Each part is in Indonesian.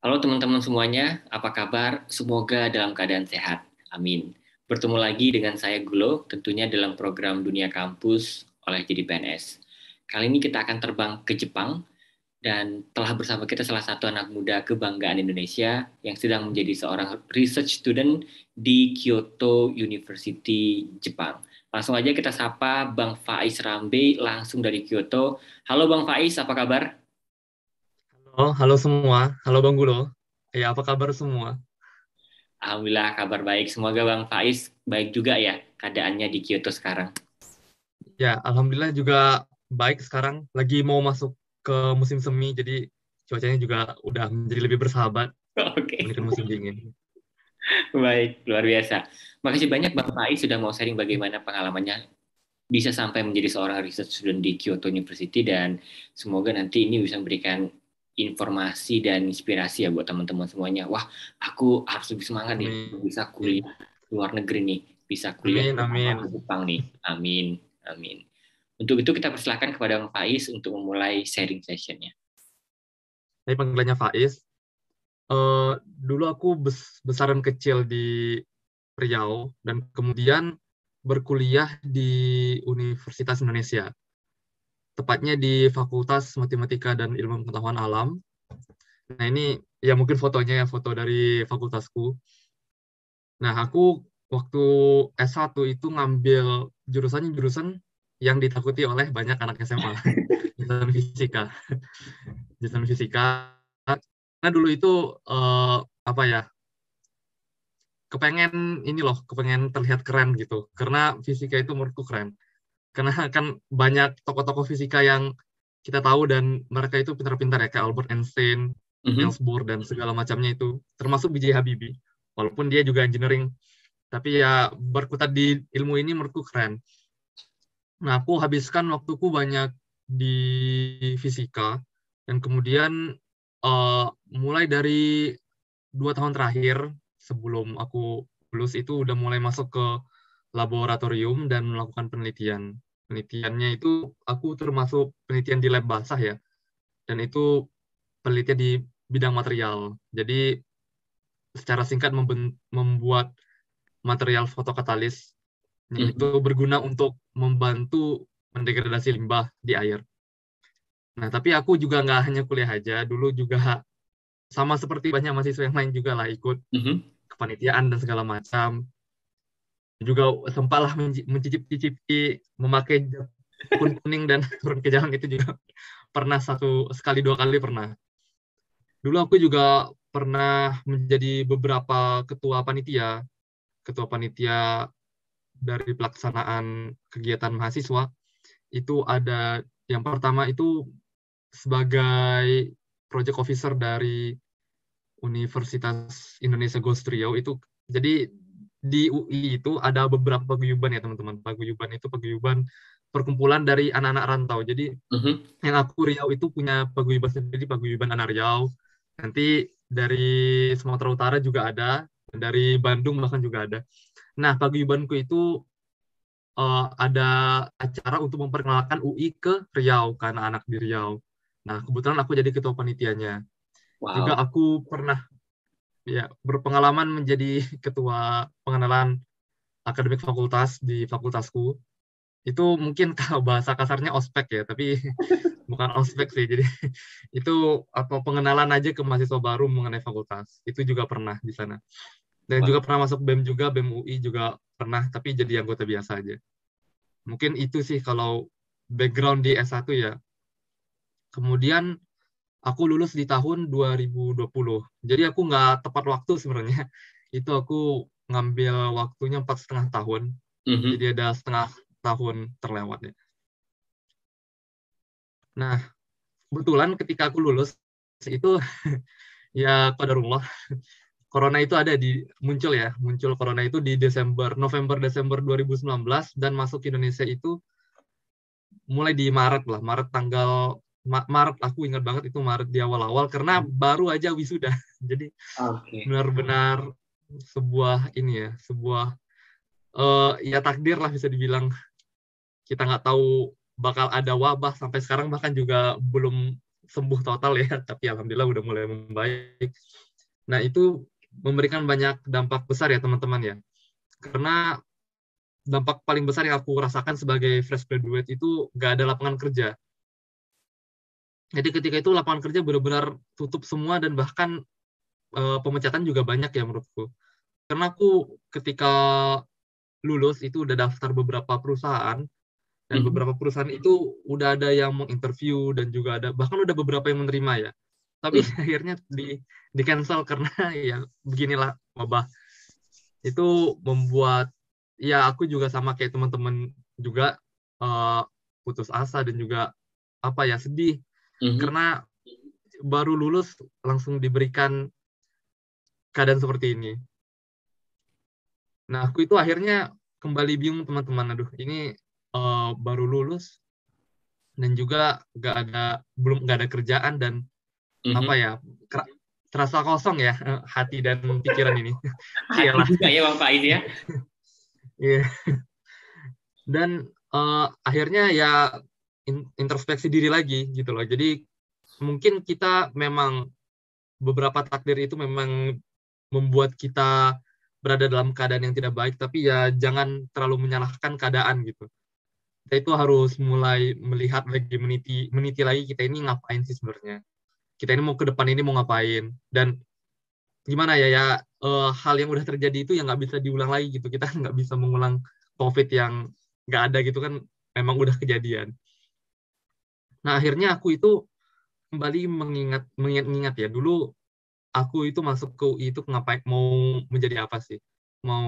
Halo teman-teman semuanya, apa kabar? Semoga dalam keadaan sehat. Amin. Bertemu lagi dengan saya Gulo, tentunya dalam program Dunia Kampus oleh Jadi PNS. Kali ini kita akan terbang ke Jepang dan telah bersama kita salah satu anak muda kebanggaan Indonesia yang sedang menjadi seorang research student di Kyoto University, Jepang. Langsung aja kita sapa Bang Faiz Rambe langsung dari Kyoto. Halo Bang Faiz, apa kabar? Halo, halo semua. Halo Bang Gulo. Ya, apa kabar semua? Alhamdulillah kabar baik. Semoga Bang Faiz baik juga ya keadaannya di Kyoto sekarang. Ya, Alhamdulillah juga baik sekarang. Lagi mau masuk ke musim semi, jadi cuacanya juga udah menjadi lebih bersahabat Oke, dibandingkan musim dingin. baik, luar biasa. Makasih banyak Bang Faiz sudah mau sharing bagaimana pengalamannya bisa sampai menjadi seorang research student di Kyoto University dan semoga nanti ini bisa memberikan informasi dan inspirasi ya buat teman-teman semuanya. Wah, aku harus lebih semangat nih Amin. bisa kuliah di luar negeri nih, bisa kuliah Amin, bersama di amin. Jepang nih. Amin, amin. Untuk itu kita persilahkan kepada Bang Faiz untuk memulai sharing sessionnya. Saya panggilannya Faiz. Dulu aku besaran kecil di Riau dan kemudian berkuliah di Universitas Indonesia, tepatnya di Fakultas Matematika dan Ilmu Pengetahuan Alam. Nah, ini ya mungkin fotonya ya, foto dari fakultasku. Nah, aku waktu S1 itu ngambil jurusan yang ditakuti oleh banyak anak SMA, jurusan fisika. Jurusan fisika. Nah, dulu itu apa ya? Kepengen terlihat keren gitu. Karena fisika itu menurutku keren. Karena kan banyak tokoh-tokoh fisika yang kita tahu dan mereka itu pintar-pintar ya, kayak Albert Einstein, Mhm. Niels Bohr dan segala macamnya itu, termasuk B.J. Habibie. Walaupun dia juga engineering, tapi ya berkutat di ilmu ini menurutku keren. Nah, aku habiskan waktuku banyak di fisika dan kemudian mulai dari 2 tahun terakhir sebelum aku lulus itu udah mulai masuk ke laboratorium dan melakukan penelitian. Penelitiannya itu aku termasuk penelitian di lab basah ya, dan itu penelitian di bidang material. Jadi secara singkat membuat material fotokatalis itu Mhm. berguna untuk membantu mendegradasi limbah di air. Nah, tapi aku juga nggak hanya kuliah aja, dulu juga sama seperti banyak mahasiswa yang lain juga lah ikut Mhm. kepanitiaan dan segala macam. Juga sempatlah mencicip-cicipi memakai kuning dan turun ke jalan itu juga pernah satu sekali dua kali pernah. Dulu aku juga pernah menjadi beberapa ketua panitia dari pelaksanaan kegiatan mahasiswa. Itu ada yang pertama itu sebagai project officer dari Universitas Indonesia Ghost Riau itu. Jadi di UI itu ada beberapa paguyuban ya teman-teman. Paguyuban itu paguyuban perkumpulan dari anak-anak rantau. Jadi Mhm. yang aku Riau itu punya paguyuban sendiri, paguyuban anak Riau. Nanti dari Sumatera Utara juga ada, dari Bandung bahkan juga ada. Nah, paguyubanku itu ada acara untuk memperkenalkan UI ke Riau, ke anak-anak di Riau. Nah, kebetulan aku jadi ketua panitianya. Juga Wow. aku pernah ya berpengalaman menjadi ketua pengenalan akademik fakultas di fakultasku. Itu mungkin kalau bahasa kasarnya ospek ya, tapi bukan ospek sih. Jadi itu apa pengenalan aja ke mahasiswa baru mengenai fakultas. Itu juga pernah di sana. Dan Wah. juga pernah masuk BEM juga, BEM UI juga pernah, tapi jadi anggota biasa aja. Mungkin itu sih kalau background di S1 ya. Kemudian aku lulus di tahun 2020. Jadi aku nggak tepat waktu sebenarnya. Itu aku ngambil waktunya 4,5 tahun. Jadi Mhm. ada setengah tahun terlewat ya. Nah, kebetulan ketika aku lulus itu ya qadarullah corona itu ada muncul corona itu di November Desember 2019 dan masuk ke Indonesia itu mulai di Maret lah, Maret aku ingat banget itu Maret di awal-awal karena baru aja wisuda. Jadi Oke. benar-benar sebuah ya takdir lah bisa dibilang. Kita nggak tahu bakal ada wabah sampai sekarang bahkan juga belum sembuh total ya, tapi alhamdulillah udah mulai membaik. Nah, itu memberikan banyak dampak besar ya teman-teman ya. Karena dampak paling besar yang aku rasakan sebagai fresh graduate itu nggak ada lapangan kerja. Jadi ketika itu lapangan kerja benar-benar tutup semua dan bahkan pemecatan juga banyak ya menurutku. Karena aku ketika lulus itu udah daftar beberapa perusahaan, dan beberapa perusahaan itu udah ada yang menginterview dan juga ada bahkan udah beberapa yang menerima ya. Tapi akhirnya di cancel karena ya beginilah wabah. Itu membuat ya aku juga sama kayak teman-teman juga putus asa dan juga apa ya sedih karena baru lulus langsung diberikan keadaan seperti ini. Nah, aku itu akhirnya kembali bingung teman-teman. Aduh, ini baru lulus dan juga belum ada kerjaan dan apa ya terasa kosong ya hati dan pikiran ini. Hati juga ya Bang Faiz ya. Iya. Dan akhirnya ya introspeksi diri lagi gitu loh. Jadi mungkin kita memang beberapa takdir itu memang membuat kita berada dalam keadaan yang tidak baik, tapi ya jangan terlalu menyalahkan keadaan gitu. Kita itu harus mulai melihat lagi, meniti lagi kita ini ngapain sih sebenarnya. Kita ini mau ke depan ini mau ngapain. Dan gimana ya hal yang udah terjadi itu yang nggak bisa diulang lagi gitu. Kita nggak bisa mengulang COVID yang nggak ada gitu kan, memang udah kejadian. Nah, akhirnya aku itu kembali mengingat ya, dulu aku itu masuk ke UI itu ngapain, mau menjadi apa sih, mau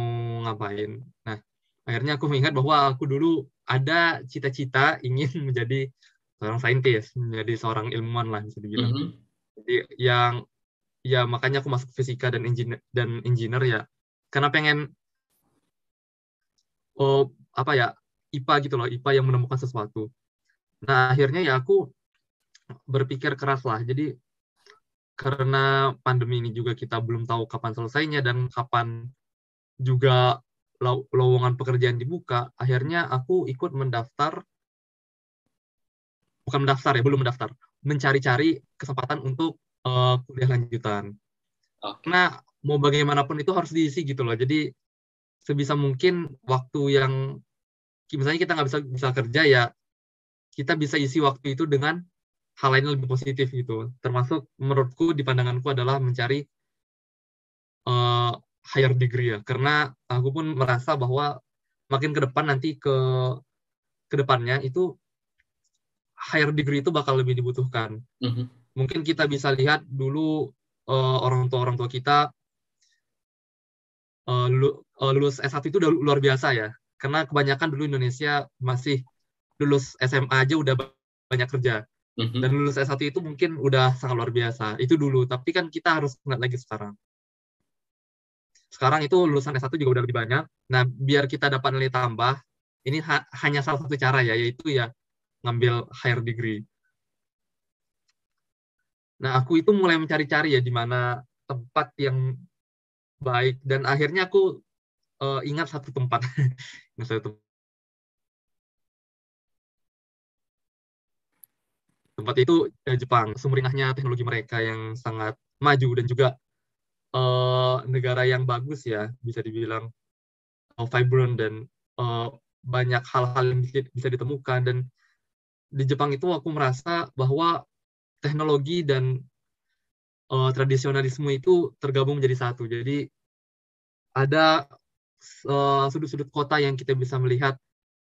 ngapain. Nah, akhirnya aku mengingat bahwa aku dulu ada cita-cita ingin menjadi seorang saintis, menjadi seorang ilmuwan lah bisa dibilang. Jadi yang ya makanya aku masuk fisika dan engineer ya, karena pengen apa ya, IPA gitu loh, IPA yang menemukan sesuatu. Nah, akhirnya ya aku berpikir keras lah. Jadi karena pandemi ini juga kita belum tahu kapan selesainya dan kapan juga lowongan pekerjaan dibuka, akhirnya aku ikut belum mendaftar, mencari-cari kesempatan untuk kuliah lanjutan. Karena mau bagaimanapun itu harus diisi gitu loh. Jadi sebisa mungkin waktu yang misalnya kita nggak bisa kerja ya, kita bisa isi waktu itu dengan hal lain lebih positif gitu. Termasuk menurutku di pandanganku adalah mencari higher degree ya. Karena aku pun merasa bahwa makin ke depan nanti ke depannya itu higher degree itu bakal lebih dibutuhkan. Mungkin kita bisa lihat dulu orang tua kita lulus S1 itu udah luar biasa ya. Karena kebanyakan dulu Indonesia masih lulus SMA aja udah banyak kerja. Dan lulus S1 itu mungkin udah sangat luar biasa. Itu dulu, tapi kan kita harus lihat lagi sekarang. Sekarang itu lulusan S1 juga udah lebih banyak. Nah, biar kita dapat nilai tambah, ini hanya salah satu cara ya, yaitu ya ngambil higher degree. Nah, aku itu mulai mencari-cari ya di mana tempat yang baik, dan akhirnya aku ingat satu tempat. Tempat itu Jepang. Sumringahnya teknologi mereka yang sangat maju dan juga negara yang bagus ya, bisa dibilang vibrant dan banyak hal-hal yang bisa ditemukan. Dan di Jepang itu aku merasa bahwa teknologi dan tradisionalisme itu tergabung menjadi satu. Jadi ada sudut-sudut kota yang kita bisa melihat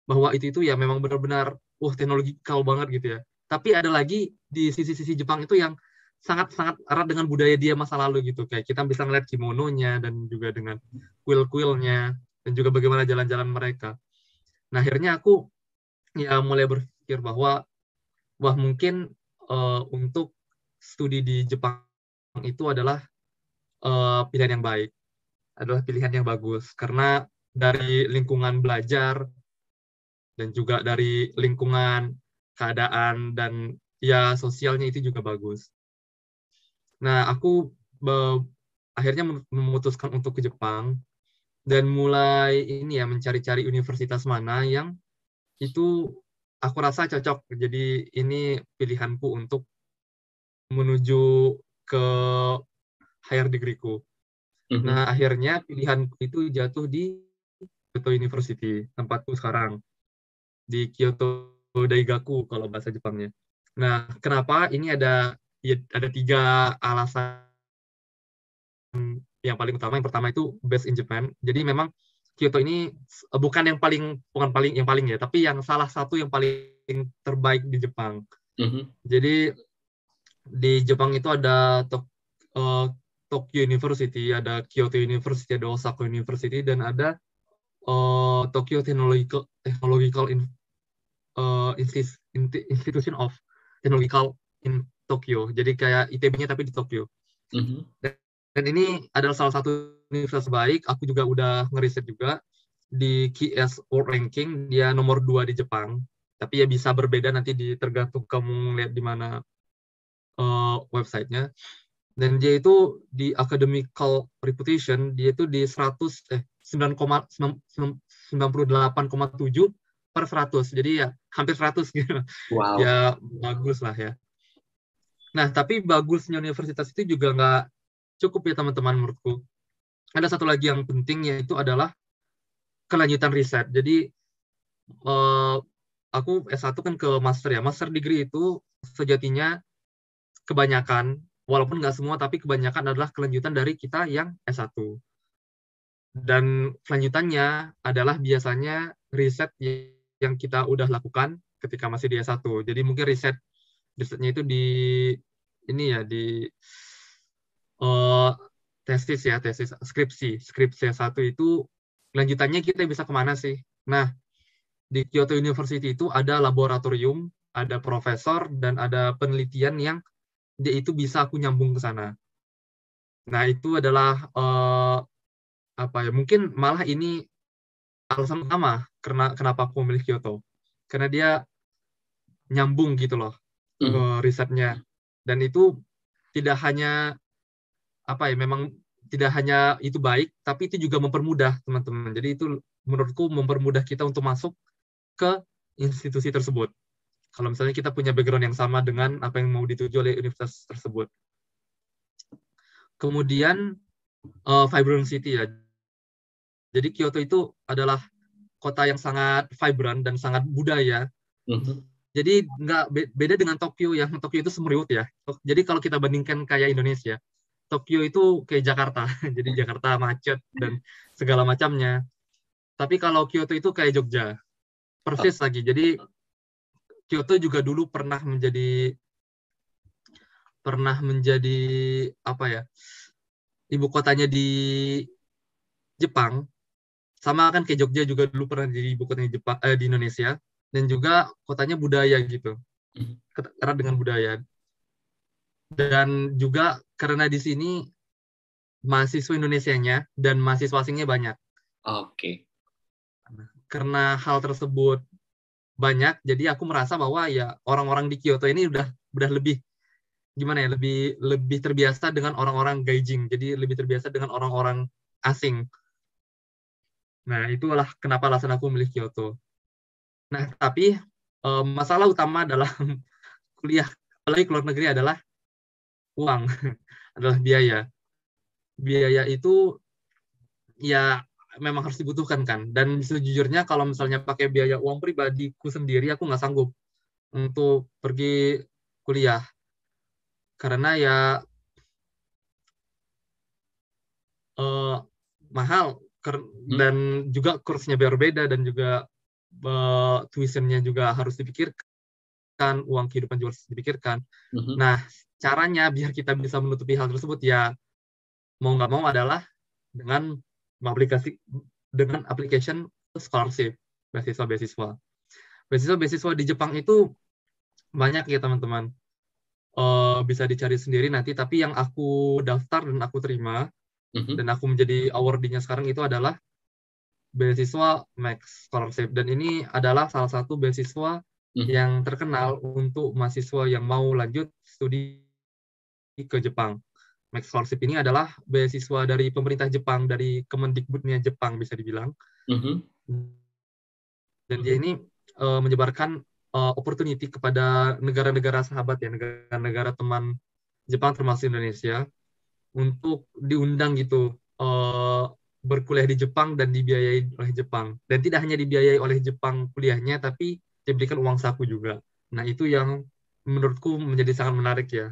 bahwa itu ya memang benar-benar teknologikal banget gitu ya. Tapi ada lagi di sisi-sisi Jepang itu yang sangat-sangat erat dengan budaya dia masa lalu gitu. Kayak kita bisa ngeliat kimononya dan juga dengan kuil-kuilnya dan juga bagaimana jalan-jalan mereka. Nah, akhirnya aku ya mulai berpikir bahwa mungkin untuk studi di Jepang itu adalah pilihan yang baik, adalah pilihan yang bagus karena dari lingkungan belajar dan juga dari lingkungan keadaan dan ya sosialnya itu juga bagus. Nah, aku akhirnya memutuskan untuk ke Jepang dan mulai ini ya mencari-cari universitas mana yang itu aku rasa cocok. Jadi ini pilihanku untuk menuju ke higher degree-ku. Nah, akhirnya pilihanku itu jatuh di Kyoto University, tempatku sekarang, di Kyoto Daigaku kalau bahasa Jepangnya. Nah, kenapa? Ini ada 3 alasan yang paling utama. Yang pertama itu based in Japan. Jadi memang Kyoto ini bukan yang paling ya, tapi yang salah satu yang paling terbaik di Jepang. Jadi di Jepang itu ada Tokyo University, ada Kyoto University, ada Osaka University, dan ada Tokyo Technological Institution of Technological in Tokyo. Jadi kayak ITB-nya tapi di Tokyo. Dan ini adalah salah satu universitas baik. Aku juga udah ngeriset juga di QS World Ranking, dia nomor 2 di Jepang. Tapi ya bisa berbeda nanti tergantung kamu lihat di mana websitenya. Dan dia itu di academical reputation, dia itu di 98,7 per 100. Jadi ya hampir 100 gitu. Wow. Ya bagus lah ya. Nah, tapi bagusnya universitas itu juga nggak cukup ya teman-teman menurutku. Ada satu lagi yang penting, yaitu adalah kelanjutan riset. Jadi aku S1 kan ke master ya. Master degree itu sejatinya kebanyakan, walaupun nggak semua, tapi kebanyakan adalah kelanjutan dari kita yang S1. Dan kelanjutannya adalah biasanya riset yang kita udah lakukan ketika masih di S1. Jadi mungkin risetnya itu di tesis skripsi S1 itu lanjutannya kita bisa kemana sih? Nah, di Kyoto University itu ada laboratorium, ada profesor, dan ada penelitian yang dia itu bisa aku nyambung ke sana. Nah, itu adalah mungkin malah ini alasan utama kenapa aku memilih Kyoto. Karena dia nyambung gitu loh ke risetnya. Dan itu tidak hanya memang tidak hanya itu baik, tapi itu juga mempermudah teman-teman. Jadi itu menurutku mempermudah kita untuk masuk ke institusi tersebut. Kalau misalnya kita punya background yang sama dengan apa yang mau dituju oleh universitas tersebut. Kemudian vibrant city ya. Jadi Kyoto itu adalah kota yang sangat vibrant dan sangat budaya. Jadi nggak beda dengan Tokyo, yang Tokyo itu semeriwut ya. Jadi kalau kita bandingkan kayak Indonesia, Tokyo itu kayak Jakarta. Jadi Jakarta macet dan segala macamnya. Tapi kalau Kyoto itu kayak Jogja. Persis lagi. Jadi Kyoto juga dulu pernah menjadi ibu kotanya di Jepang. Sama kan kayak Jogja juga dulu pernah jadi ibu kotanya di Indonesia. Dan juga kotanya budaya gitu. Erat dengan budaya. Dan juga karena di sini mahasiswa Indonesianya dan mahasiswa asingnya banyak. Oke. Karena hal tersebut banyak, jadi aku merasa bahwa ya orang-orang di Kyoto ini udah lebih lebih terbiasa dengan orang-orang gaijin. Jadi lebih terbiasa dengan orang-orang asing. Nah, itulah kenapa alasan aku memilih Kyoto. Nah, tapi masalah utama dalam kuliah, apalagi keluar negeri, adalah uang, adalah biaya. Biaya itu ya memang harus dibutuhkan kan. Dan sejujurnya kalau misalnya pakai biaya uang pribadiku sendiri, aku nggak sanggup untuk pergi kuliah. Karena ya mahal, dan juga kursnya berbeda, dan juga tuitionnya juga harus dipikirkan, uang kehidupan juga harus dipikirkan. Nah, caranya biar kita bisa menutupi hal tersebut ya mau nggak mau adalah dengan application scholarship, beasiswa. Beasiswa di Jepang itu banyak ya teman-teman. Bisa dicari sendiri nanti, tapi yang aku daftar dan aku terima, dan aku menjadi awardee-nya sekarang itu adalah beasiswa Max Scholarship. Dan ini adalah salah satu beasiswa yang terkenal untuk mahasiswa yang mau lanjut studi ke Jepang. Max Scholarship ini adalah beasiswa dari pemerintah Jepang, dari Kemendikbudnya Jepang bisa dibilang. Dan dia ini menyebarkan opportunity kepada negara-negara sahabat ya, negara-negara teman Jepang termasuk Indonesia untuk diundang gitu berkuliah di Jepang dan dibiayai oleh Jepang. Dan tidak hanya dibiayai oleh Jepang kuliahnya, tapi diberikan uang saku juga. Nah, itu yang menurutku menjadi sangat menarik ya.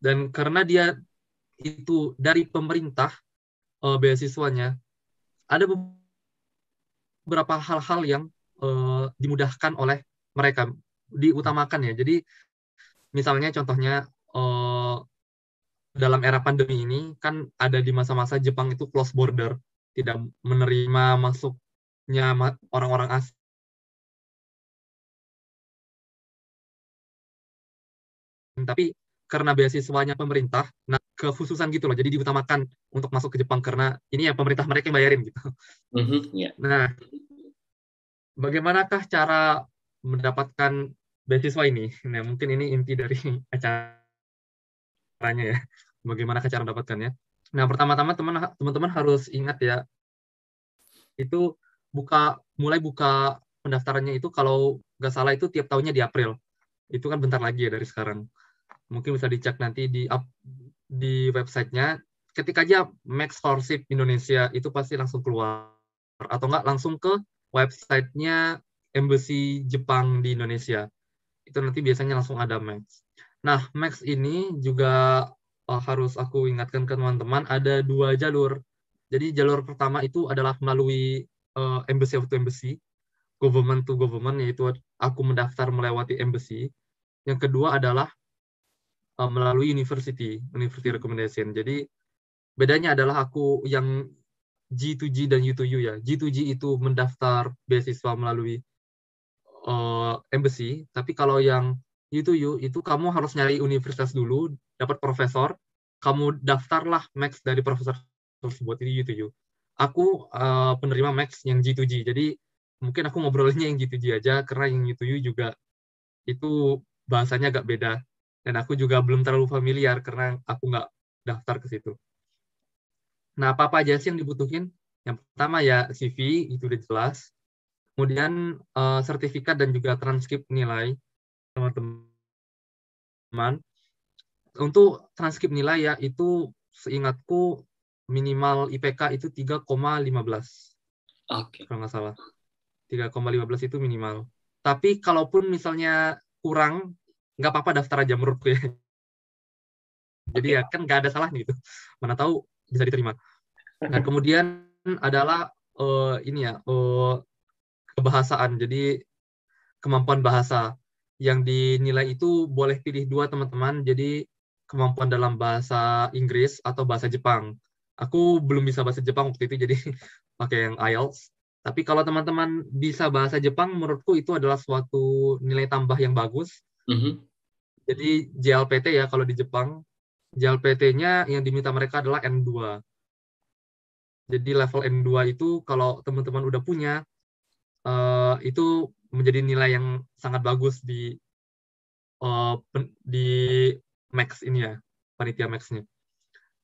Dan karena dia itu dari pemerintah beasiswanya, ada beberapa hal-hal yang dimudahkan oleh mereka, diutamakan ya. Jadi misalnya contohnya dalam era pandemi ini kan ada di masa-masa Jepang itu close border, tidak menerima masuknya orang-orang asing. Tapi karena beasiswanya pemerintah, nah kekhususan gitu loh, jadi diutamakan untuk masuk ke Jepang karena ini ya pemerintah mereka yang bayarin gitu. Yeah. Nah, bagaimanakah cara mendapatkan beasiswa ini? Nah, mungkin ini inti dari acaranya ya. Bagaimana cara mendapatkannya? Nah, pertama-tama teman-teman harus ingat ya, itu mulai buka pendaftarannya itu kalau nggak salah itu tiap tahunnya di April. Itu kan bentar lagi ya dari sekarang. Mungkin bisa dicek nanti di websitenya. Ketik aja Max Scholarship Indonesia, itu pasti langsung keluar. Atau nggak langsung ke websitenya Embassy Jepang di Indonesia. Itu nanti biasanya langsung ada Max. Nah, Max ini juga harus aku ingatkan ke teman-teman, ada 2 jalur. Jadi jalur pertama itu adalah melalui embassy to embassy, government to government, yaitu aku mendaftar melewati embassy. Yang kedua adalah melalui university recommendation. Jadi bedanya adalah aku yang G2G dan U2U ya. G2G itu mendaftar beasiswa melalui embassy, tapi kalau yang U2U itu kamu harus nyari universitas dulu, dapat profesor, kamu daftarlah Max dari profesor tersebut. Ini U2U. Aku penerima Max yang G2G, jadi mungkin aku ngobrolnya yang G2G aja, karena yang U2U juga itu bahasanya agak beda. Dan aku juga belum terlalu familiar karena aku nggak daftar ke situ. Nah, apa aja sih yang dibutuhin? Yang pertama ya CV, itu udah jelas. Kemudian sertifikat dan juga transkrip nilai, teman-teman. Untuk transkrip nilai ya, itu seingatku minimal IPK itu 3,15. Oke. Kalau nggak salah. 3,15 itu minimal. Tapi kalaupun misalnya kurang, nggak apa-apa daftar aja menurutku ya. Jadi ya kan nggak ada salahnya gitu. Mana tahu bisa diterima. Nah, kemudian adalah ini ya, kebahasaan. Jadi kemampuan bahasa yang dinilai itu boleh pilih 2 teman-teman. Jadi kemampuan dalam bahasa Inggris atau bahasa Jepang. Aku belum bisa bahasa Jepang waktu itu, jadi pakai yang IELTS. Tapi kalau teman-teman bisa bahasa Jepang, menurutku itu adalah suatu nilai tambah yang bagus. Jadi JLPT ya kalau di Jepang, JLPT-nya yang diminta mereka adalah N2. Jadi level N2 itu kalau teman-teman udah punya, itu menjadi nilai yang sangat bagus di Max ini ya, panitia Max-nya.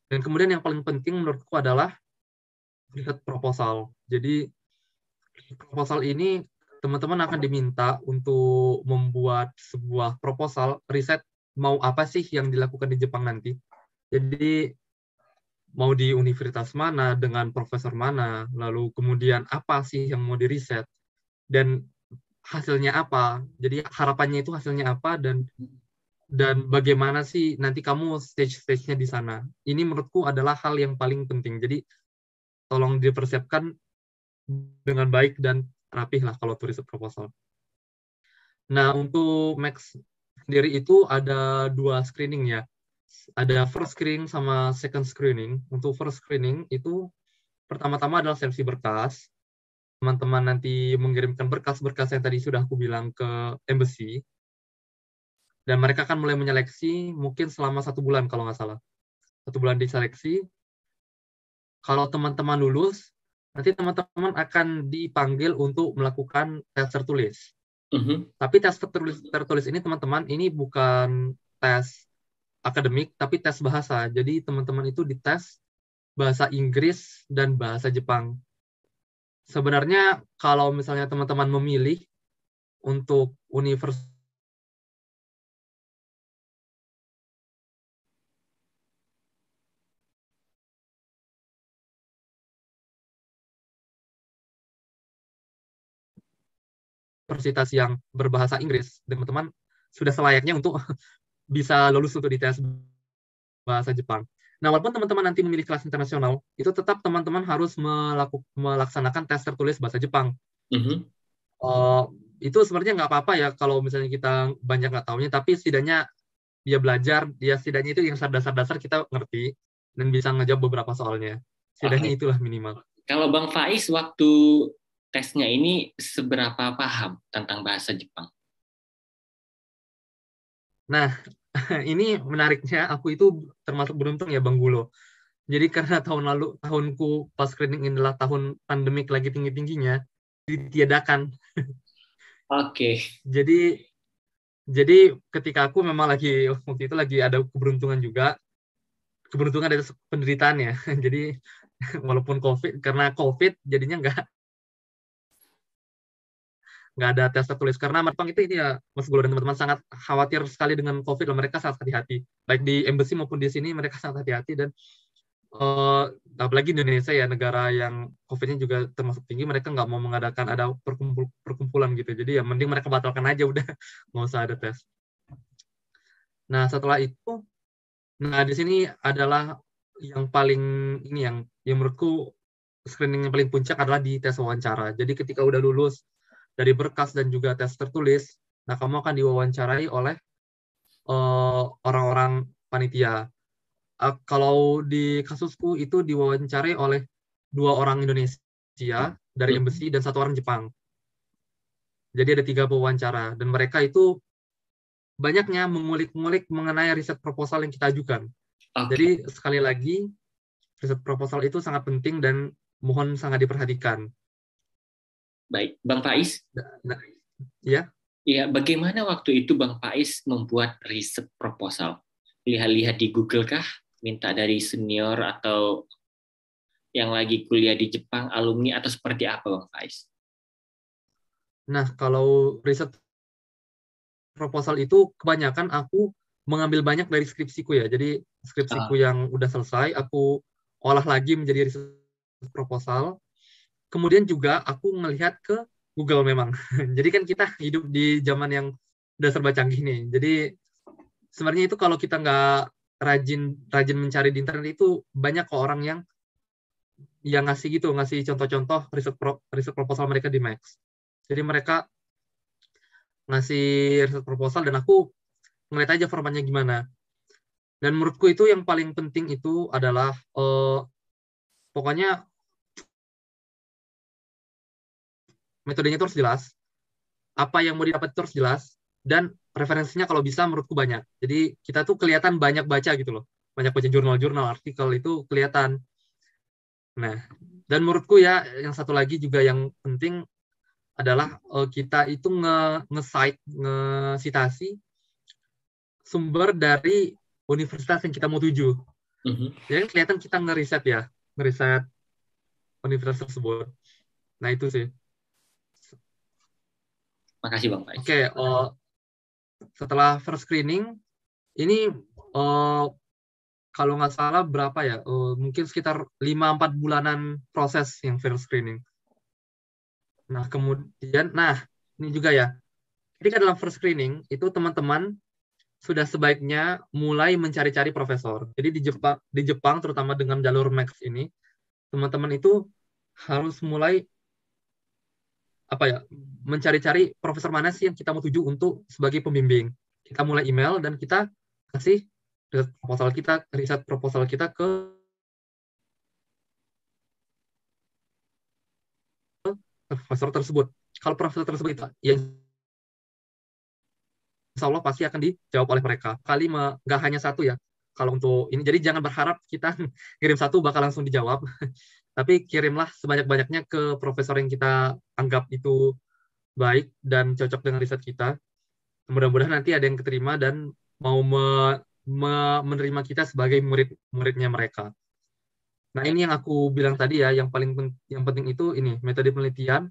Dan kemudian yang paling penting menurutku adalah riset proposal. Jadi proposal ini teman-teman akan diminta untuk membuat sebuah proposal riset mau apa sih yang dilakukan di Jepang nanti. Jadi mau di universitas mana, dengan profesor mana, lalu kemudian apa sih yang mau diriset, dan hasilnya apa. Jadi harapannya itu hasilnya apa, dan bagaimana sih nanti kamu stage-stage-nya di sana. Ini menurutku adalah hal yang paling penting. Jadi tolong dipersiapkan dengan baik dan rapih lah kalau tulis proposal. Nah, untuk Max sendiri itu ada 2 screening ya. Ada first screening sama second screening. Untuk first screening itu pertama-tama adalah seleksi berkas. Teman-teman nanti mengirimkan berkas-berkas yang tadi sudah aku bilang ke embassy. Dan mereka akan mulai menyeleksi mungkin selama 1 bulan kalau nggak salah. 1 bulan diseleksi. Kalau teman-teman lulus, nanti teman-teman akan dipanggil untuk melakukan tes tertulis. Tapi tes tertulis ini teman-teman, ini bukan tes akademik, tapi tes bahasa. Jadi teman-teman itu dites bahasa Inggris dan bahasa Jepang. Sebenarnya kalau misalnya teman-teman memilih untuk universitas universitas yang berbahasa Inggris, teman-teman sudah selayaknya untuk bisa lulus untuk di tes bahasa Jepang. Nah, walaupun teman-teman nanti memilih kelas internasional, itu tetap teman-teman harus melaksanakan tes tertulis bahasa Jepang. Itu sebenarnya nggak apa-apa ya kalau misalnya kita banyak nggak tahunya, tapi setidaknya dia belajar, dia setidaknya itu yang dasar-dasar kita ngerti dan bisa ngejawab beberapa soalnya. Setidaknya itulah minimal. Kalau Bang Faiz waktu tesnya ini seberapa paham tentang bahasa Jepang? Nah, ini menariknya aku itu termasuk beruntung ya Bang Gulo. Jadi karena tahunku pas screening ini adalah tahun pandemik lagi tinggi-tingginya, ditiadakan. Oke. Jadi ketika aku memang waktu itu lagi ada keberuntungan juga, keberuntungan dari penderitaan ya. Jadi walaupun karena COVID jadinya nggak ada tes tertulis karena Jepang itu ini ya Mas Gulo dan teman-teman sangat khawatir sekali dengan COVID dan mereka sangat hati-hati. Baik di embassy maupun di sini mereka sangat hati-hati dan apalagi Indonesia ya negara yang COVID-nya juga termasuk tinggi, mereka nggak mau mengadakan ada perkumpulan gitu. Jadi ya mending mereka batalkan aja udah nggak usah ada tes. Nah setelah itu, di sini adalah yang paling ini yang menurutku screening yang paling puncak adalah di tes wawancara. Jadi ketika udah lulus dari berkas dan juga tes tertulis, nah kamu akan diwawancarai oleh orang-orang panitia. Kalau di kasusku itu diwawancarai oleh 2 orang Indonesia dari embassy dan 1 orang Jepang. Jadi ada 3 pewawancara dan mereka itu banyaknya mengulik-ngulik mengenai riset proposal yang kita ajukan. Jadi sekali lagi riset proposal itu sangat penting dan mohon sangat diperhatikan. Baik, Bang Faiz. Ya. Ya, bagaimana waktu itu Bang Faiz membuat riset proposal? Lihat-lihat di Google kah? Minta dari senior atau yang lagi kuliah di Jepang, alumni, atau seperti apa Bang Faiz? Nah, kalau riset proposal itu kebanyakan aku mengambil banyak dari skripsiku ya. Jadi skripsiku yang udah selesai, aku olah lagi menjadi riset proposal. Kemudian juga aku melihat ke Google memang. Jadi kan kita hidup di zaman yang udah serba canggih nih. Jadi sebenarnya itu kalau kita nggak rajin mencari di internet itu banyak kok orang yang ngasih contoh-contoh riset proposal mereka di Max. Jadi mereka ngasih riset proposal dan aku ngeliat aja formatnya gimana. Dan menurutku itu yang paling penting itu adalah pokoknya metodenya itu harus jelas, apa yang mau didapat itu harus jelas, dan referensinya kalau bisa menurutku banyak. Jadi kita tuh kelihatan banyak baca gitu loh. Banyak baca jurnal-jurnal, artikel itu kelihatan. Nah, dan menurutku ya yang satu lagi juga yang penting adalah kita itu nge-cite, nge-citasi sumber dari universitas yang kita mau tuju. Jadi kelihatan kita ngeriset universitas tersebut. Nah itu sih. Makasih Bang Faiz. Oke, setelah first screening, ini kalau nggak salah berapa ya, mungkin sekitar 5-4 bulanan proses yang first screening. Nah kemudian, ini juga ya, ketika dalam first screening, itu teman-teman sudah sebaiknya mulai mencari-cari profesor. Jadi di Jepang terutama dengan jalur Max ini, teman-teman itu harus mulai mencari-cari profesor mana sih yang kita mau tuju untuk sebagai pembimbing. Kita mulai email dan kita kasih riset proposal kita ke profesor tersebut. Kalau profesor tersebut itu ya insya Allah pasti akan dijawab oleh mereka. Nggak hanya satu ya. Kalau untuk ini, jadi jangan berharap kita kirim satu bakal langsung dijawab. Tapi kirimlah sebanyak-banyaknya ke profesor yang kita anggap itu baik dan cocok dengan riset kita. Mudah-mudahan nanti ada yang keterima dan mau menerima kita sebagai murid-muridnya mereka. Nah, ini yang aku bilang tadi ya, yang penting itu ini, metode penelitian,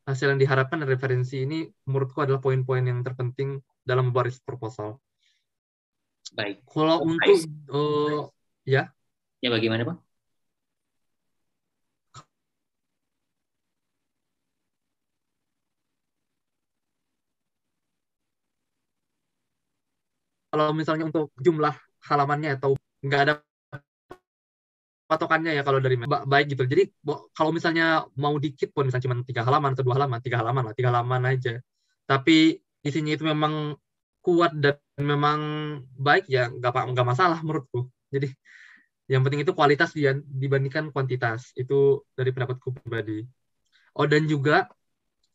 hasil yang diharapkan dan referensi ini menurutku adalah poin-poin yang terpenting dalam membuat riset proposal. Baik. Kalau untuk ya. Ya bagaimana Bang? kalau misalnya untuk jumlah halamannya atau nggak ada patokannya ya kalau dari baik gitu. Jadi kalau misalnya mau dikit pun misalnya cuma 3 halaman atau 2 halaman, 3 halaman lah, 3 halaman aja. Tapi isinya itu memang kuat dan memang baik ya nggak masalah menurutku. Jadi yang penting itu kualitas dibandingkan kuantitas. Itu dari pendapatku pribadi. Oh dan juga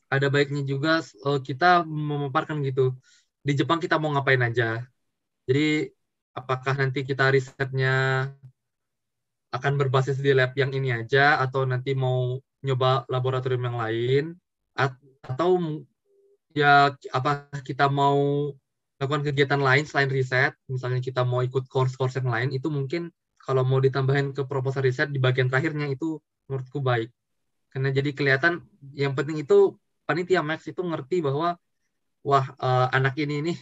ada baiknya juga kita memaparkan gitu. Di Jepang kita mau ngapain aja. Jadi apakah nanti kita risetnya akan berbasis di lab yang ini aja atau nanti mau nyoba laboratorium yang lain atau ya apa kita mau lakukan kegiatan lain selain riset, misalnya kita mau ikut course-course yang lain, itu mungkin kalau mau ditambahin ke proposal riset di bagian terakhirnya itu menurutku baik. Karena jadi kelihatan yang penting itu panitia Max itu ngerti bahwa wah anak ini nih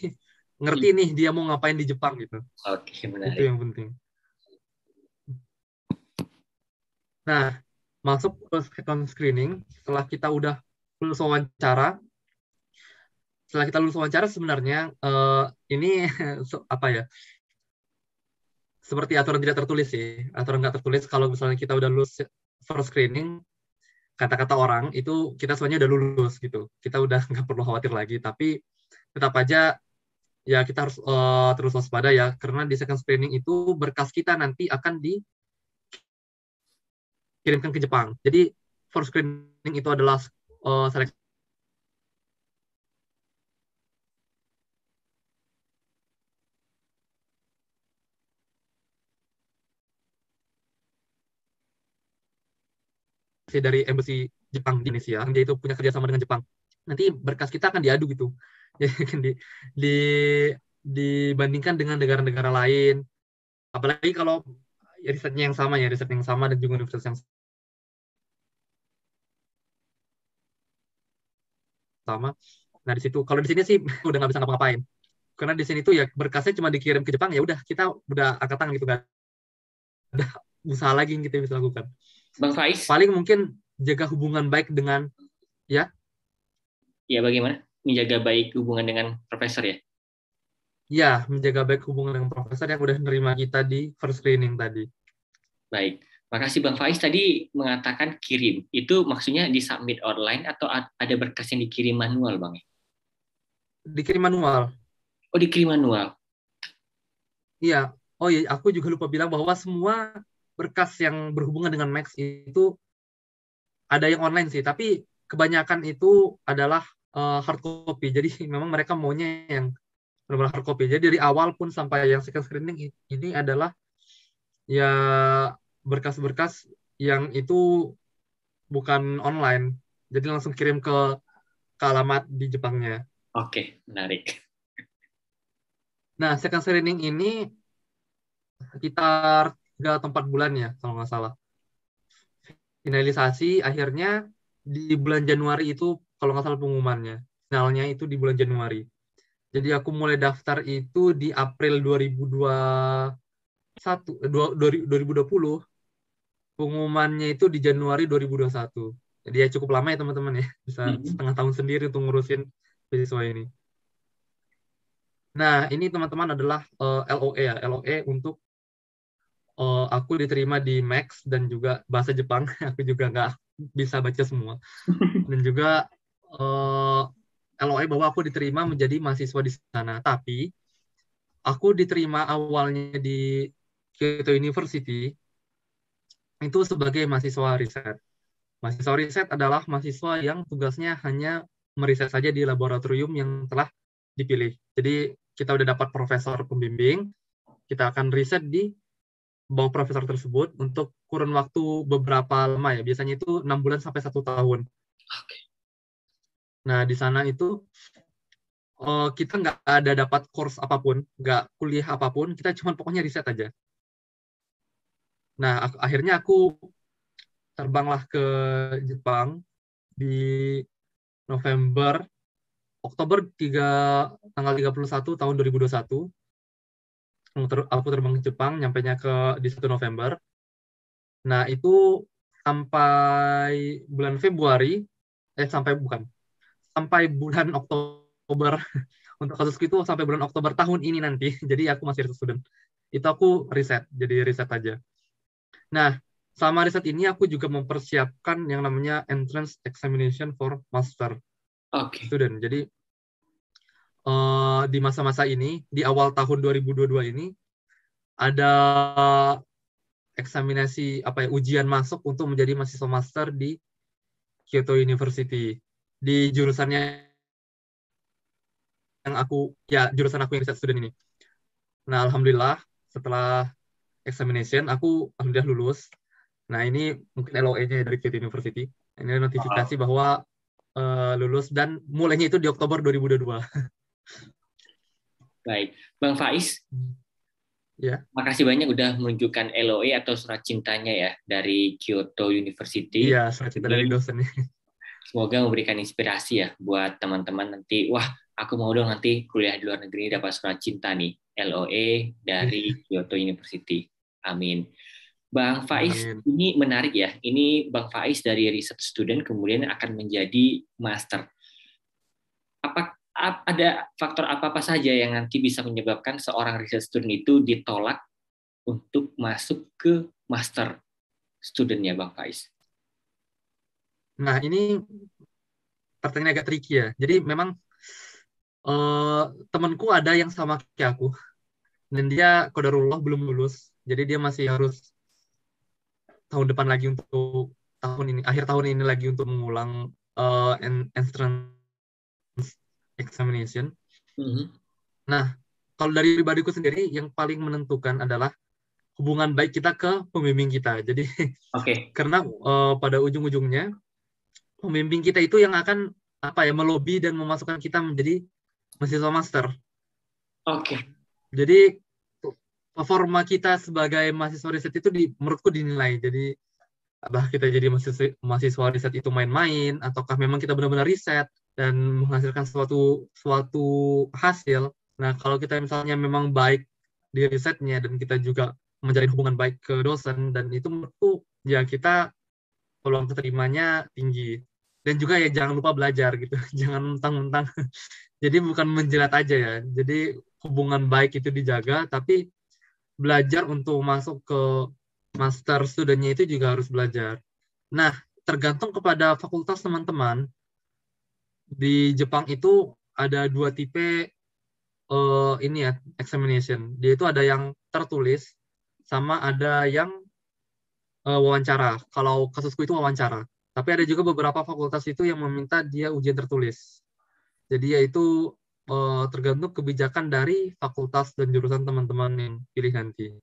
ngerti nih dia mau ngapain di Jepang gitu. Oke, Itu menarik. yang penting. Nah, masuk ke second screening, setelah kita udah lulus wawancara, sebenarnya ini apa ya, seperti aturan tidak tertulis sih. Aturan nggak tertulis kalau misalnya kita udah lulus first screening, kata-kata orang itu kita sebenarnya udah lulus gitu. Kita udah nggak perlu khawatir lagi. Tapi tetap aja ya kita harus terus waspada ya, karena di second screening itu berkas kita nanti akan dikirimkan ke Jepang. Jadi first screening itu adalah seleksi dari embassy Jepang di Indonesia, dia itu punya kerjasama dengan Jepang. Nanti berkas kita akan diadu gitu, jadi akan di, dibandingkan dengan negara-negara lain. Apalagi kalau risetnya yang sama dan juga universitas yang sama. Nah di situ, kalau di sini sih udah nggak bisa ngapa-ngapain, karena di sini tuh ya berkasnya cuma dikirim ke Jepang, ya udah kita udah angkat tangan gitu, nggak ada usaha lagi yang kita bisa lakukan. Bang Faiz, Paling mungkin jaga hubungan baik dengan ya bagaimana menjaga baik hubungan dengan profesor ya? ya menjaga baik hubungan dengan profesor yang udah nerima kita di first screening tadi. Baik. Makasih Bang Faiz tadi mengatakan kirim. Itu maksudnya disubmit online atau ada berkas yang dikirim manual, Bang? Dikirim manual. Oh, dikirim manual. Iya. Oh iya, aku juga lupa bilang bahwa semua berkas yang berhubungan dengan Max itu ada yang online sih, tapi kebanyakan itu adalah hard copy. Jadi memang mereka maunya yang benar-benar hard copy. Jadi dari awal pun sampai yang second screening ini adalah ya berkas-berkas yang itu bukan online. Jadi langsung kirim ke alamat di Jepangnya. Oke, menarik. Nah, second screening ini sekitar 3 atau 4 bulan ya, kalau nggak salah. Finalisasi akhirnya di bulan Januari itu, kalau nggak salah pengumumannya. Finalnya itu di bulan Januari. Jadi aku mulai daftar itu di April 2020. Pengumumannya itu di Januari 2021. Jadi ya cukup lama ya teman-teman ya. Bisa setengah tahun sendiri untuk ngurusin beasiswa ini. Nah, ini teman-teman adalah LOE ya. LOE untuk aku diterima di Max dan juga bahasa Jepang. Aku juga nggak bisa baca semua. Dan juga LOE bahwa aku diterima menjadi mahasiswa di sana. Tapi aku diterima awalnya di Kyoto University itu sebagai mahasiswa riset. Mahasiswa riset adalah mahasiswa yang tugasnya hanya meriset saja di laboratorium yang telah dipilih. Jadi kita udah dapat profesor pembimbing, kita akan riset di bawah profesor tersebut untuk kurun waktu beberapa lama ya. Biasanya itu 6 bulan sampai 1 tahun. Nah, di sana itu kita nggak ada dapat course apapun, nggak kuliah apapun, kita cuma pokoknya riset aja. Nah, akhirnya aku terbanglah ke Jepang di Oktober tanggal 31 tahun 2021. Aku terbang ke Jepang, nyampainya di 1 November. Nah, itu sampai bulan Februari, sampai bulan Oktober Untuk kasusku itu sampai bulan Oktober tahun ini nanti. Jadi aku masih research student. Itu aku riset, jadi riset aja. Nah, sama riset ini aku juga mempersiapkan yang namanya entrance examination for master student. Jadi di masa-masa ini, di awal tahun 2022 ini, ada eksaminasi ujian masuk untuk menjadi mahasiswa master di Kyoto University. Di jurusannya jurusan aku yang riset student ini. Nah, alhamdulillah setelah examination aku alhamdulillah lulus. Nah, ini mungkin LOE-nya dari Kyoto University. Ini notifikasi bahwa lulus dan mulainya itu di Oktober 2022. Baik, Bang Faiz, ya. Makasih banyak udah menunjukkan LOE atau surat cintanya ya dari Kyoto University. Iya, surat cinta dari dosen. Semoga memberikan inspirasi ya buat teman-teman nanti. Wah, aku mau dong nanti kuliah di luar negeri dapat surat cinta nih, LOE dari Kyoto University. Amin. Bang Faiz, ini menarik ya. Ini Bang Faiz dari research student kemudian akan menjadi master. Ada faktor apa saja yang nanti bisa menyebabkan seorang research student itu ditolak untuk masuk ke master student-nya Bang Faiz? Nah, ini pertanyaan agak tricky ya. Jadi memang temanku ada yang sama kayak aku, dan dia qadarullah belum lulus. Jadi dia masih harus tahun depan lagi untuk akhir tahun ini lagi untuk mengulang entrance examination. Nah, kalau dari pribadiku sendiri, yang paling menentukan adalah hubungan baik kita ke pembimbing kita. Jadi, karena pada ujung-ujungnya, pembimbing kita itu yang akan melobi dan memasukkan kita menjadi mahasiswa master. Jadi, performa kita sebagai mahasiswa riset itu menurutku dinilai. Jadi, apakah kita jadi mahasiswa riset itu main-main, ataukah memang kita benar-benar riset dan menghasilkan suatu hasil. Nah, kalau kita misalnya memang baik di risetnya dan kita juga menjalin hubungan baik ke dosen, dan itu menurutku ya kita peluang keterimanya tinggi. Dan juga ya jangan lupa belajar gitu, jangan mentang-mentang. Jadi bukan menjilat aja ya. Jadi hubungan baik itu dijaga, tapi belajar untuk masuk ke master studentnya itu juga harus belajar. Nah, tergantung kepada fakultas teman-teman. Di Jepang itu ada 2 tipe examination. Dia itu ada yang tertulis sama ada yang wawancara. Kalau kasusku itu wawancara. Tapi ada juga beberapa fakultas itu yang meminta dia ujian tertulis. Jadi yaitu tergantung kebijakan dari fakultas dan jurusan teman-teman yang pilih nanti.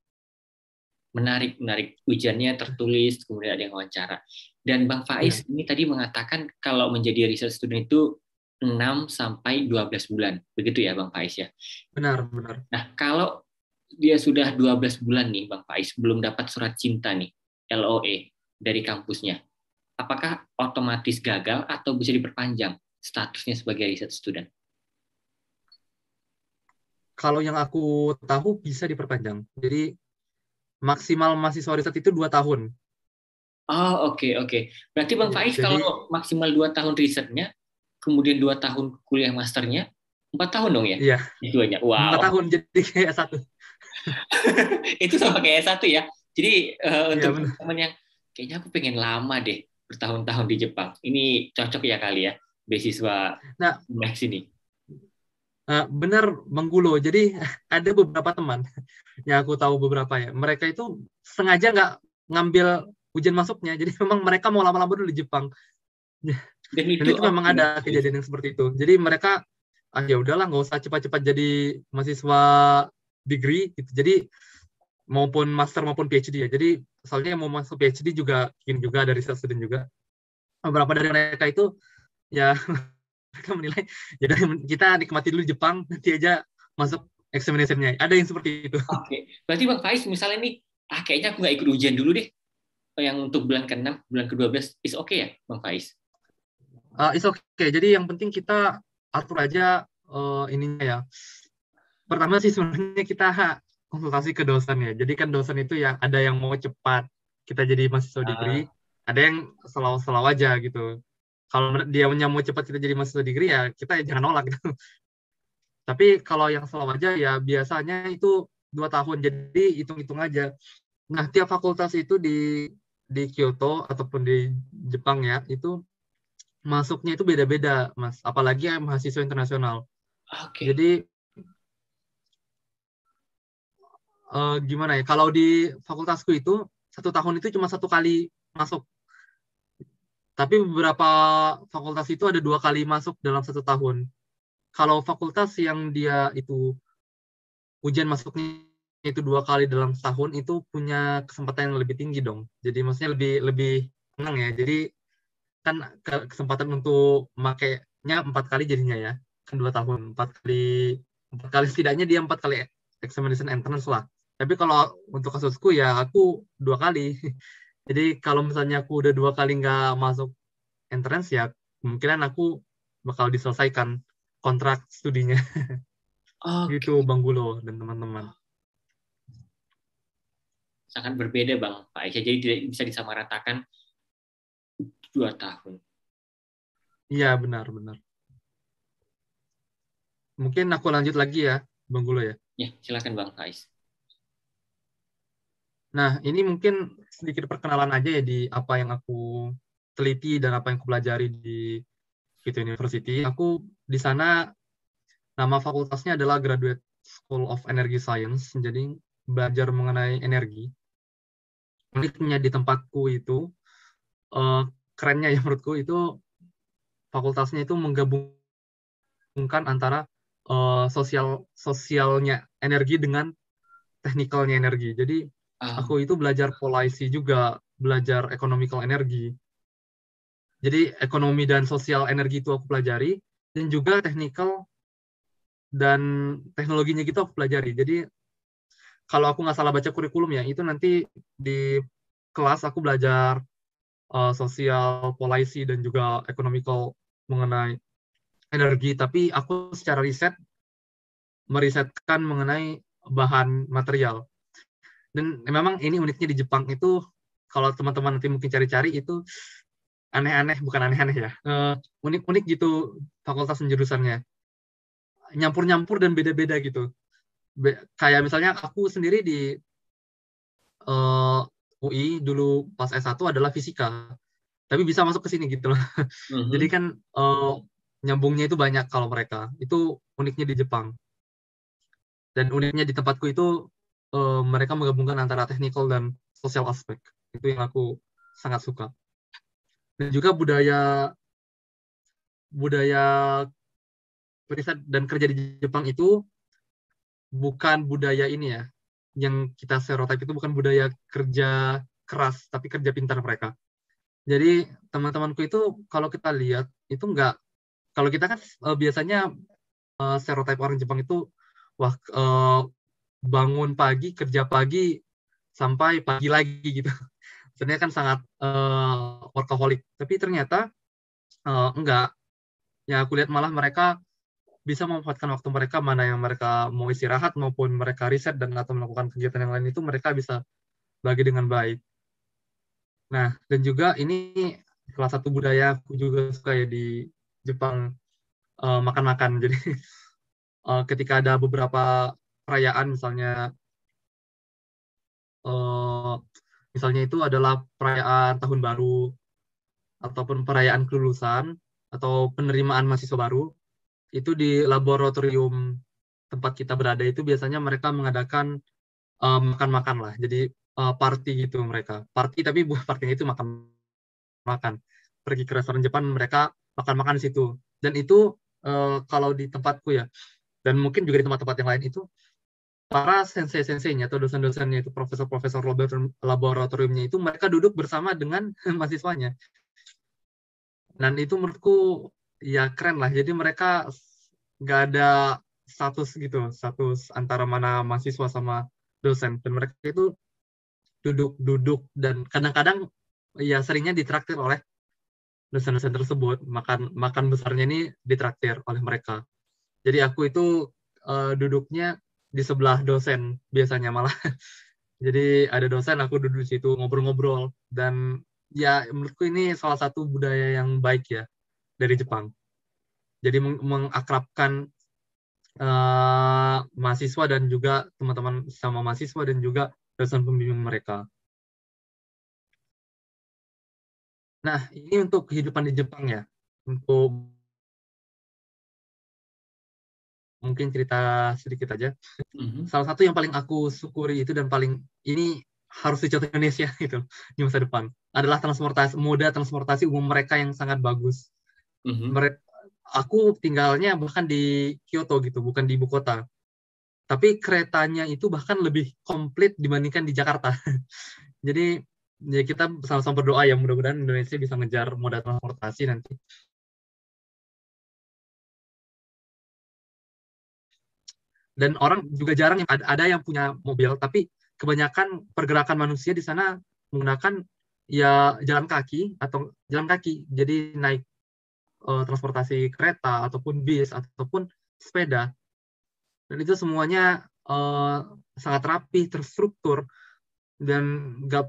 Menarik. Ujiannya tertulis, kemudian ada yang wawancara. Dan Bang Faiz ini tadi mengatakan kalau menjadi research student itu 6 sampai 12 bulan. Begitu ya Bang Faiz ya? Benar. Nah, kalau dia sudah 12 bulan nih Bang Faiz, belum dapat surat cinta nih, LOE dari kampusnya, apakah otomatis gagal atau bisa diperpanjang statusnya sebagai research student? Kalau yang aku tahu bisa diperpanjang. Jadi maksimal mahasiswa riset itu 2 tahun. Oh, oke. Berarti Bang Faiz kalau maksimal 2 tahun risetnya, kemudian 2 tahun kuliah masternya, 4 tahun dong ya? Iya. Duanya. Wow. 4 tahun jadi kayak S1. Itu sama kayak S1 ya. Jadi untuk teman yang kayaknya aku pengen lama deh bertahun-tahun di Jepang. Ini cocok ya kali ya beasiswa Max ini. Benar, Menggulo. Jadi ada beberapa teman yang aku tahu beberapa ya. Mereka itu sengaja nggak ngambil ujian masuknya. Jadi memang mereka mau lama-lama dulu di Jepang. Dan itu memang ada kejadian yang seperti itu. Jadi mereka ya udahlah, nggak usah cepat-cepat jadi mahasiswa degree gitu. Jadi maupun master maupun PhD ya. Jadi soalnya mau masuk PhD juga ingin juga dari research student juga. Beberapa dari mereka itu ya mereka menilai ya kita nikmati dulu Jepang, nanti aja masuk examination-nya. Ada yang seperti itu. Oke. Berarti Bang Faiz misalnya nih, kayaknya aku nggak ikut ujian dulu deh. Yang untuk bulan ke-6, bulan ke-12 is okay ya Bang Faiz? Is okay. Jadi yang penting kita atur aja ininya ya. Pertama sih sebenarnya kita konsultasi ke dosen ya. Jadi kan dosen itu ya ada yang mau cepat kita jadi mahasiswa degree, ada yang selalu aja gitu. Kalau dia mau cepat kita jadi mahasiswa degree ya kita jangan nolak gitu. Tapi kalau yang selalu aja ya biasanya itu 2 tahun, jadi hitung-hitung aja. Nah, tiap fakultas itu di Kyoto ataupun di Jepang ya, itu masuknya itu beda-beda, Mas. Apalagi yang mahasiswa internasional. Oke. Jadi gimana ya? Kalau di fakultasku itu 1 tahun itu cuma 1 kali masuk. Tapi beberapa fakultas itu ada 2 kali masuk dalam 1 tahun. Kalau fakultas yang dia itu ujian masuknya itu 2 kali dalam setahun, itu punya kesempatan yang lebih tinggi dong. Jadi maksudnya lebih lebih tenang ya. Jadi kan kesempatan untuk makainya 4 kali jadinya ya, kan 2 tahun 4 kali setidaknya dia 4 kali examination entrance lah. Tapi kalau untuk kasusku ya aku 2 kali. Jadi kalau misalnya aku udah 2 kali nggak masuk entrance ya kemungkinan aku bakal diselesaikan kontrak studinya. Oke. Gitu Bang Gulo dan teman-teman. Sangat berbeda Bang Pak Aisyah. Jadi tidak bisa disamaratakan 2 tahun. Iya benar-benar. Mungkin aku lanjut lagi ya Bang Gulo ya. Ya, silakan Bang Faiz. Nah, ini mungkin sedikit perkenalan aja ya di apa yang aku teliti dan apa yang aku pelajari di Kyoto University. Aku di sana, nama fakultasnya adalah Graduate School of Energy Science, jadi belajar mengenai energi. Uniknya di tempatku itu, kerennya ya menurutku itu fakultasnya itu menggabungkan antara sosialnya energi dengan teknikalnya energi. Jadi aku itu belajar policy juga, belajar economical energy. Jadi ekonomi dan sosial energi itu aku pelajari, dan juga teknikal dan teknologinya gitu aku pelajari. Jadi kalau aku nggak salah baca kurikulum ya, itu nanti di kelas aku belajar sosial policy dan juga economical mengenai energi. Tapi aku secara riset merisetkan mengenai bahan material. Dan memang ini uniknya di Jepang itu, kalau teman-teman nanti mungkin cari-cari itu aneh-aneh, bukan aneh-aneh ya, unik-unik gitu fakultas penjurusannya, nyampur-nyampur dan beda-beda gitu. Kayak misalnya aku sendiri di UI dulu pas S1 adalah fisika, tapi bisa masuk ke sini gitu loh. Jadi kan nyambungnya itu banyak kalau mereka. Itu uniknya di Jepang. Dan uniknya di tempatku itu mereka menggabungkan antara technical dan social aspek. Itu yang aku sangat suka. Dan juga budaya riset dan kerja di Jepang itu bukan budaya ini ya, yang kita stereotip itu bukan budaya kerja keras, tapi kerja pintar mereka. Jadi teman-temanku itu kalau kita lihat itu enggak, kalau kita kan biasanya stereotip orang Jepang itu wah bangun pagi, kerja pagi sampai pagi lagi gitu. Sebenarnya kan sangat workaholic, tapi ternyata enggak. Ya aku lihat malah mereka bisa memanfaatkan waktu mereka, mana yang mereka mau istirahat maupun mereka riset dan atau melakukan kegiatan yang lain itu mereka bisa bagi dengan baik. Nah, dan juga ini salah satu budaya aku juga suka ya di Jepang, makan-makan. Jadi ketika ada beberapa perayaan misalnya itu adalah perayaan tahun baru ataupun perayaan kelulusan atau penerimaan mahasiswa baru, itu di laboratorium tempat kita berada itu biasanya mereka mengadakan makan-makan lah. Jadi party gitu mereka. Party tapi bukan partinya itu makan-makan. Pergi ke restoran Jepang mereka makan-makan di situ. Dan itu kalau di tempatku ya, dan mungkin juga di tempat-tempat yang lain itu, para sensei-senseinya atau dosen-dosennya itu profesor-profesor laboratoriumnya itu mereka duduk bersama dengan mahasiswanya. Dan itu menurutku ya keren lah. Jadi mereka nggak ada status gitu, status antara mana mahasiswa sama dosen. Dan mereka itu duduk-duduk dan kadang-kadang ya seringnya ditraktir oleh dosen-dosen tersebut. Makan besarnya ini ditraktir oleh mereka. Jadi aku itu duduknya di sebelah dosen biasanya malah. Jadi ada dosen, aku duduk di situ ngobrol-ngobrol. Dan ya menurutku ini salah satu budaya yang baik ya dari Jepang. Jadi mengakrabkan mahasiswa dan juga teman-teman sama mahasiswa dan juga dosen pembimbing mereka. Nah, ini untuk kehidupan di Jepang ya. Untuk mungkin cerita sedikit aja. Salah satu yang paling aku syukuri itu dan paling ini harus dicontoh Indonesia gitu di masa depan adalah moda transportasi umum mereka yang sangat bagus. Aku tinggalnya bahkan di Kyoto gitu, bukan di ibu kota. Tapi keretanya itu bahkan lebih komplit dibandingkan di Jakarta. Jadi ya kita sama-sama berdoa ya mudah-mudahan Indonesia bisa ngejar moda transportasi nanti. Dan orang juga jarang ada yang punya mobil, tapi kebanyakan pergerakan manusia di sana menggunakan ya jalan kaki atau jalan kaki. Jadi naik transportasi kereta ataupun bis ataupun sepeda. Dan itu semuanya sangat rapi, terstruktur dan nggak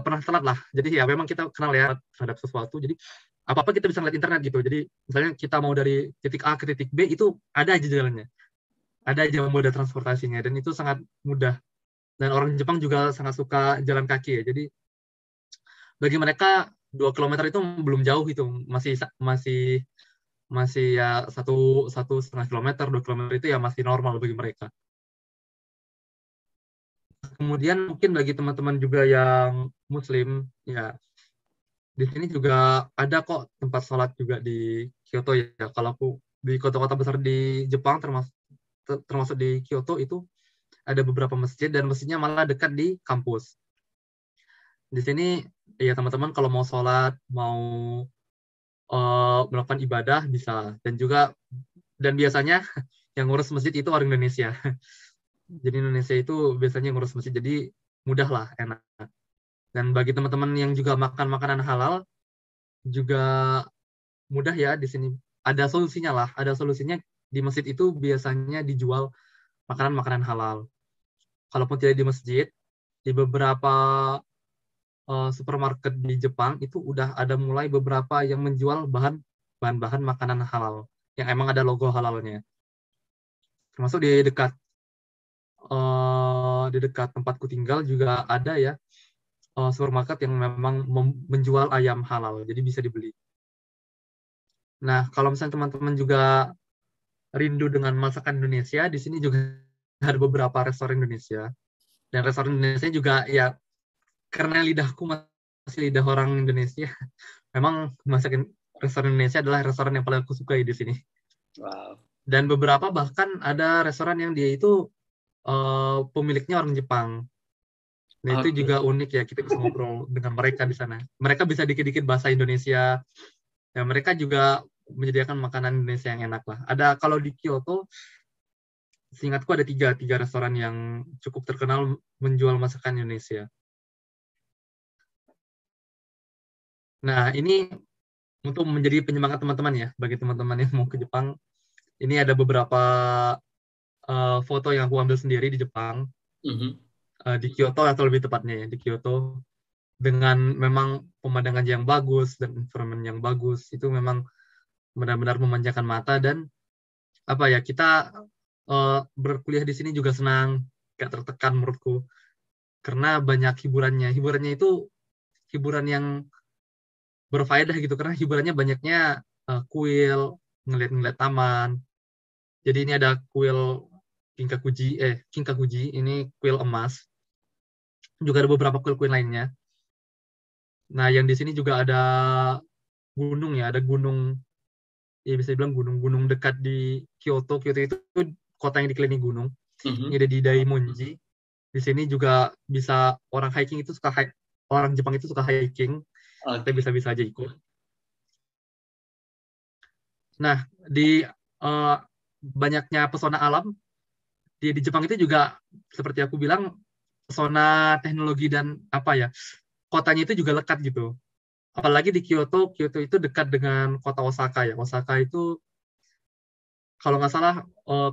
pernah telat lah. Jadi ya memang kita kenal ya terhadap sesuatu. Jadi apa-apa kita bisa ngeliat internet gitu. Jadi misalnya kita mau dari titik A ke titik B itu ada aja jalannya. Ada aja moda transportasinya dan itu sangat mudah. Dan orang Jepang juga sangat suka jalan kaki ya. Jadi bagi mereka 2 kilometer itu belum jauh itu, masih ya 1,5 kilometer, 2 kilometer itu ya masih normal bagi mereka. Kemudian mungkin bagi teman-teman juga yang Muslim ya di sini juga ada kok tempat sholat juga di Kyoto ya. Kalau aku di kota-kota besar di Jepang termasuk di Kyoto itu ada beberapa masjid dan masjidnya malah dekat di kampus. Di sini ya teman-teman kalau mau sholat, mau melakukan ibadah bisa dan biasanya yang ngurus masjid itu orang Indonesia. Jadi Indonesia itu biasanya ngurus masjid jadi mudah lah, enak. Dan bagi teman-teman yang juga makan makanan halal juga mudah ya di sini. Ada solusinya lah, ada solusinya di masjid itu biasanya dijual makanan-makanan halal. Kalaupun tidak di masjid, di beberapa supermarket di Jepang itu udah ada mulai beberapa yang menjual bahan-bahan makanan halal yang emang ada logo halalnya. Termasuk di dekat tempatku tinggal juga ada ya supermarket yang memang menjual ayam halal, jadi bisa dibeli. Nah, kalau misalnya teman-teman juga rindu dengan masakan Indonesia, di sini juga ada beberapa restoran Indonesia. Dan restoran Indonesia juga ya karena lidahku masih lidah orang Indonesia, memang masakan restoran Indonesia adalah restoran yang paling aku sukai di sini. Wow. Dan beberapa bahkan ada restoran yang dia itu pemiliknya orang Jepang. Nah itu juga unik ya, kita bisa ngobrol dengan mereka di sana. Mereka bisa dikit-dikit bahasa Indonesia. Ya mereka juga menyediakan makanan Indonesia yang enak lah. Ada kalau di Kyoto, seingatku ada tiga restoran yang cukup terkenal menjual masakan Indonesia. Nah, ini untuk menjadi penyemangat teman-teman ya, bagi teman-teman yang mau ke Jepang. Ini ada beberapa foto yang aku ambil sendiri di Jepang, di Kyoto atau lebih tepatnya ya, di Kyoto. Dengan memang pemandangan yang bagus dan environment yang bagus, itu memang benar-benar memanjakan mata dan apa ya, kita berkuliah di sini juga senang, gak tertekan menurutku. Karena banyak hiburannya. Hiburannya itu hiburan yang berfaedah gitu, karena hiburannya banyaknya kuil, ngeliat taman. Jadi ini ada kuil Kinkakuji, ini kuil emas. Juga ada beberapa kuil-kuil lainnya. Nah, yang di sini juga ada gunung ya, ada gunung, ya bisa dibilang gunung dekat di Kyoto. Kyoto itu kota yang dikelilingi gunung. Ini ada di Daimonji. Di sini juga bisa orang Jepang itu suka hiking. Kita bisa aja ikut. Nah, di banyaknya pesona alam di Jepang itu juga seperti aku bilang pesona teknologi dan apa ya, kotanya itu juga lekat gitu. Apalagi di Kyoto itu dekat dengan kota Osaka ya. Osaka itu kalau nggak salah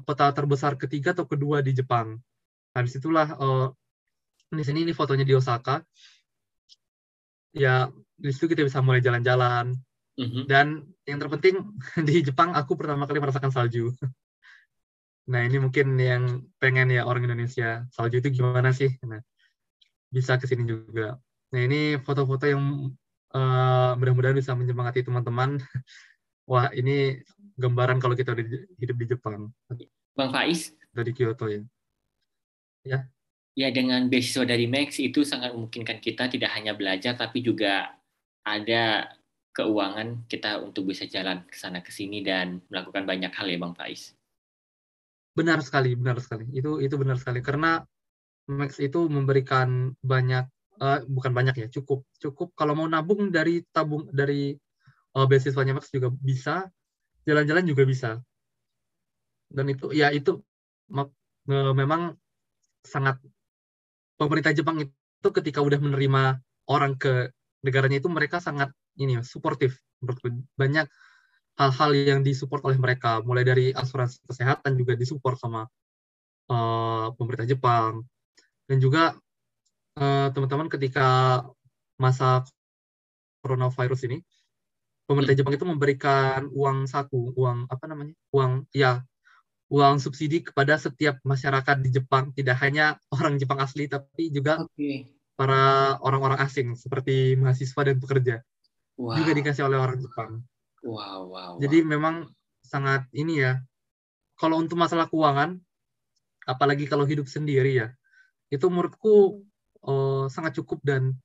kota terbesar ketiga atau kedua di Jepang. Nah, disitulah di sini ini fotonya di Osaka. Ya, di situ kita bisa mulai jalan-jalan. Dan yang terpenting di Jepang aku pertama kali merasakan salju. Nah ini mungkin yang pengen ya orang Indonesia, salju itu gimana sih? Nah, bisa ke sini juga. Nah ini foto-foto yang mudah-mudahan bisa menyemangati teman-teman. Wah ini gambaran kalau kita udah hidup di Jepang. Bang Faiz, Dari Kyoto ya. Ya, ya dengan beasiswa dari Max itu sangat memungkinkan kita tidak hanya belajar, tapi juga ada keuangan kita untuk bisa jalan ke sana ke sini dan melakukan banyak hal ya Bang Faiz. benar sekali, benar sekali. Itu benar sekali karena Max itu memberikan banyak, bukan banyak ya, cukup kalau mau nabung dari beasiswanya Max juga bisa, jalan-jalan juga bisa. Dan itu memang sangat, pemerintah Jepang itu ketika udah menerima orang ke negaranya itu mereka sangat ini suportif. Banyak hal-hal yang disupport oleh mereka, mulai dari asuransi kesehatan juga disupport sama pemerintah Jepang. Dan juga teman-teman ketika masa coronavirus ini, pemerintah Jepang itu memberikan uang saku, uang apa namanya, uang subsidi kepada setiap masyarakat di Jepang, tidak hanya orang Jepang asli, tapi juga para orang-orang asing seperti mahasiswa dan pekerja juga Wow, dikasih oleh orang Jepang. wow. Jadi memang sangat ini ya. Kalau untuk masalah keuangan, apalagi kalau hidup sendiri ya, itu menurutku sangat cukup dan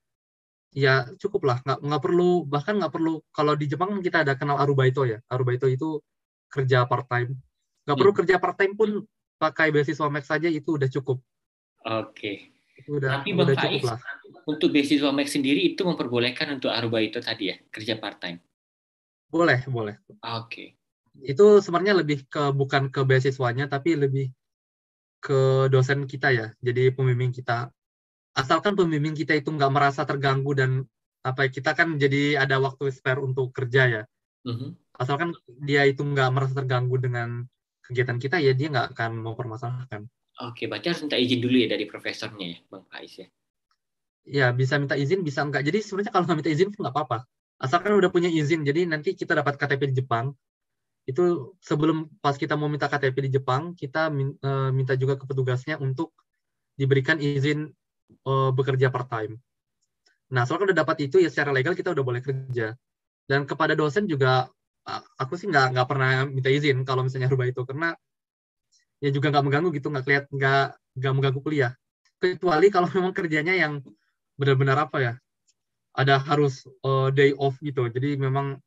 ya cukup lah, nggak perlu, bahkan nggak perlu, kalau di Jepang kita ada kenal arubaito ya, arubaito itu kerja part time, nggak perlu kerja part time pun pakai beasiswa Max saja itu udah cukup. Oke. Itu udah Tapi Bang cukup Faiz, lah. untuk beasiswa Max sendiri itu memperbolehkan untuk arubaito tadi ya, kerja part-time? Boleh. Oke. Itu sebenarnya lebih ke, bukan ke beasiswanya tapi lebih ke dosen kita ya, jadi pembimbing kita, asalkan pembimbing kita itu nggak merasa terganggu dan kita kan jadi ada waktu spare untuk kerja ya. Asalkan dia itu nggak merasa terganggu dengan kegiatan kita, ya dia nggak akan mempermasalahkan. Oke, berarti harus minta izin dulu ya dari profesornya ya, Bang Faiz ya? Ya, bisa minta izin, bisa enggak. Jadi sebenarnya kalau nggak minta izin pun nggak apa-apa. Asalkan udah punya izin, jadi nanti kita dapat KTP di Jepang, itu sebelum pas kita mau minta KTP di Jepang, kita minta juga ke petugasnya untuk diberikan izin bekerja part-time. Nah, soalnya udah dapat itu, ya secara legal kita udah boleh kerja. Dan kepada dosen juga, aku sih nggak pernah minta izin kalau misalnya rubah itu, karena ya juga nggak mengganggu gitu, nggak mengganggu kuliah. Kecuali kalau memang kerjanya yang benar-benar ada harus day off gitu. Jadi memang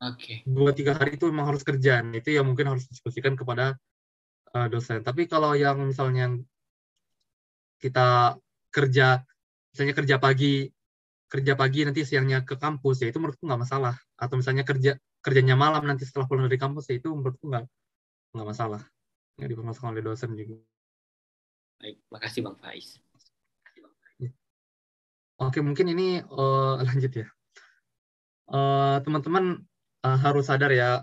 2-3 hari itu memang harus kerja. Itu ya mungkin harus diskusikan kepada dosen. Tapi kalau yang misalnya kita misalnya kerja pagi nanti siangnya ke kampus, ya itu menurutku nggak masalah. Atau misalnya kerjanya malam nanti setelah pulang dari kampus, ya itu menurutku nggak masalah. Nggak dipermasalahkan oleh dosen juga. Baik, makasih Bang Faiz. Oke, mungkin ini lanjut ya. Teman-teman harus sadar ya,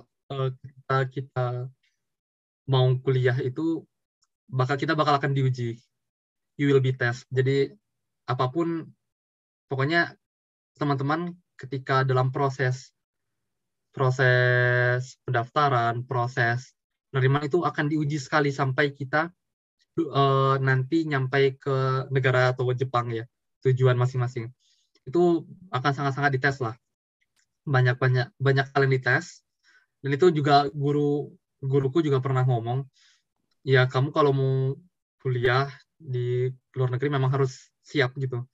kita mau kuliah itu kita bakal akan diuji. You will be test. Jadi apapun, pokoknya teman-teman ketika dalam proses pendaftaran, proses penerimaan itu akan diuji sekali sampai kita nanti nyampe ke negara atau Jepang ya, tujuan masing-masing. Itu akan sangat-sangat dites lah. Banyak hal yang dites. Dan itu juga guruku juga pernah ngomong, ya kamu kalau mau kuliah di luar negeri memang harus siap gitu.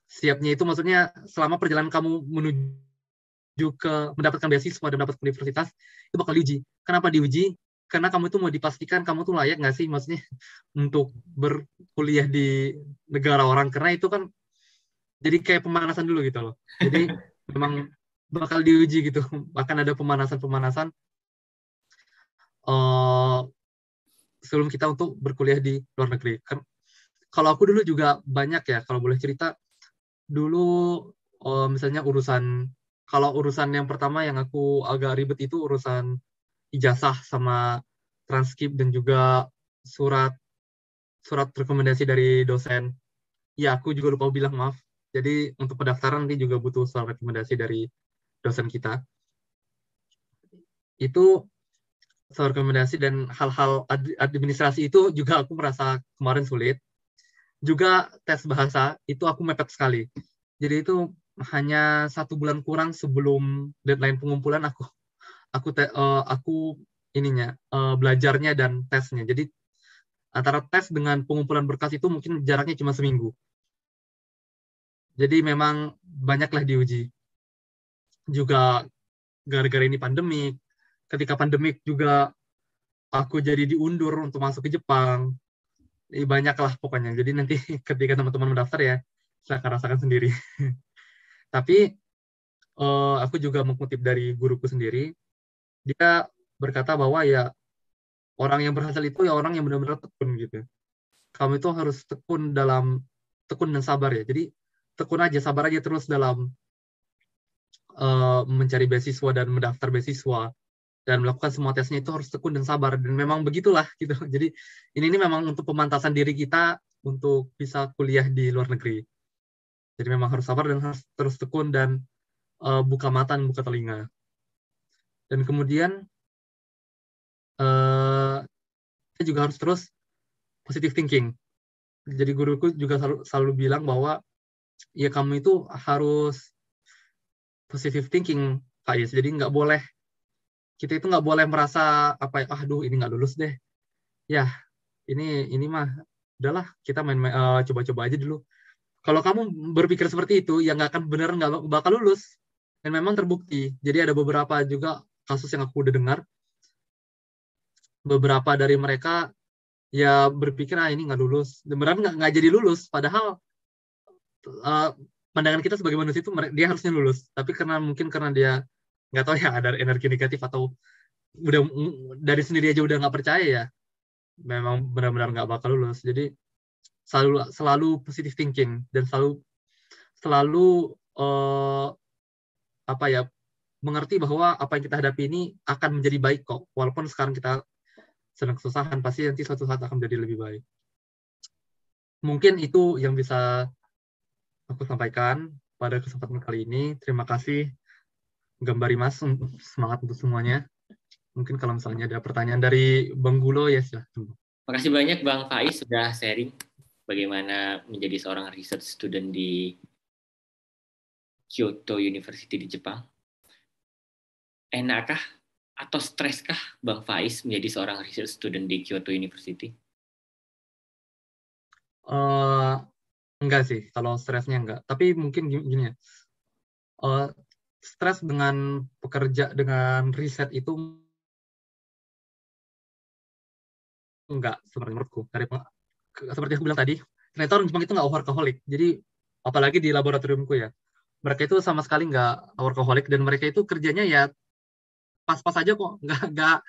Siapnya itu maksudnya selama perjalanan kamu menuju ke mendapatkan beasiswa dan mendapatkan universitas, itu bakal diuji. Kenapa diuji? Karena kamu itu mau dipastikan kamu tuh layak nggak sih, maksudnya untuk berkuliah di negara orang. Karena itu kan jadi kayak pemanasan dulu gitu loh. Jadi memang bakal diuji gitu. Akan ada pemanasan sebelum kita untuk berkuliah di luar negeri. Kalau aku dulu juga banyak ya, kalau boleh cerita, dulu misalnya kalau urusan yang pertama yang aku agak ribet itu urusan ijazah sama transkrip dan juga surat rekomendasi dari dosen. Ya, aku juga lupa bilang, maaf. Jadi untuk pendaftaran nanti juga butuh surat rekomendasi dari dosen kita. itu soal rekomendasi dan hal-hal administrasi itu juga aku merasa kemarin sulit. Juga tes bahasa itu aku mepet sekali. Jadi itu hanya 1 bulan kurang sebelum deadline pengumpulan aku belajarnya dan tesnya. Jadi antara tes dengan pengumpulan berkas itu mungkin jaraknya cuma seminggu. Jadi memang banyaklah diuji. Juga gara-gara ini pandemik. Ketika pandemik juga aku jadi diundur untuk masuk ke Jepang. Banyak lah pokoknya. Jadi nanti ketika teman-teman mendaftar ya, silakan rasakan sendiri. Tapi aku juga mengutip dari guruku sendiri. Dia berkata bahwa ya orang yang berhasil itu ya orang yang benar-benar tekun gitu. Kamu itu harus tekun dan sabar ya. Jadi tekun aja, sabar aja terus dalam mencari beasiswa dan mendaftar beasiswa dan melakukan semua tesnya itu harus tekun dan sabar, dan memang begitulah gitu. Jadi ini memang untuk pemantasan diri kita untuk bisa kuliah di luar negeri. Jadi memang harus sabar dan harus terus tekun dan buka mata dan buka telinga. Dan kemudian kita juga harus terus positive thinking. Jadi guruku juga selalu bilang bahwa ya kamu itu harus positive thinking, Kak Yes. Jadi kita itu nggak boleh merasa apa ya, aduh ini nggak lulus deh. Ya, ini mah udahlah kita coba-coba aja dulu. Kalau kamu berpikir seperti itu, ya nggak akan bener, nggak bakal lulus. Dan memang terbukti. Jadi ada beberapa juga kasus yang aku udah dengar. Beberapa dari mereka ya berpikir ini nggak lulus. Beneran nggak jadi lulus. Padahal pandangan kita sebagai manusia itu dia harusnya lulus. Tapi karena dia nggak tahu ya ada energi negatif atau udah dari sendiri aja udah nggak percaya ya, memang benar-benar nggak bakal lulus. Jadi selalu positive thinking dan selalu mengerti bahwa apa yang kita hadapi ini akan menjadi baik kok. Walaupun sekarang kita sedang kesusahan, pasti nanti suatu saat akan menjadi lebih baik. Mungkin itu yang bisa aku sampaikan pada kesempatan kali ini. Terima kasih Gambari Mas, semangat untuk semuanya. Mungkin kalau misalnya ada pertanyaan dari Bang Gulo ya silahkan. Terima kasih banyak Bang Faiz sudah sharing bagaimana menjadi seorang research student di Kyoto University di Jepang. Enakkah atau streskah Bang Faiz menjadi seorang research student di Kyoto University? Enggak sih, kalau stresnya enggak. Tapi mungkin gini ya, stres dengan pekerja, dengan riset itu enggak, seperti menurutku. Seperti aku bilang tadi, ternyata orang Jepang itu enggak workaholic. Jadi, apalagi di laboratoriumku ya, mereka itu sama sekali enggak workaholic, dan mereka itu kerjanya ya pas-pas aja kok. Enggak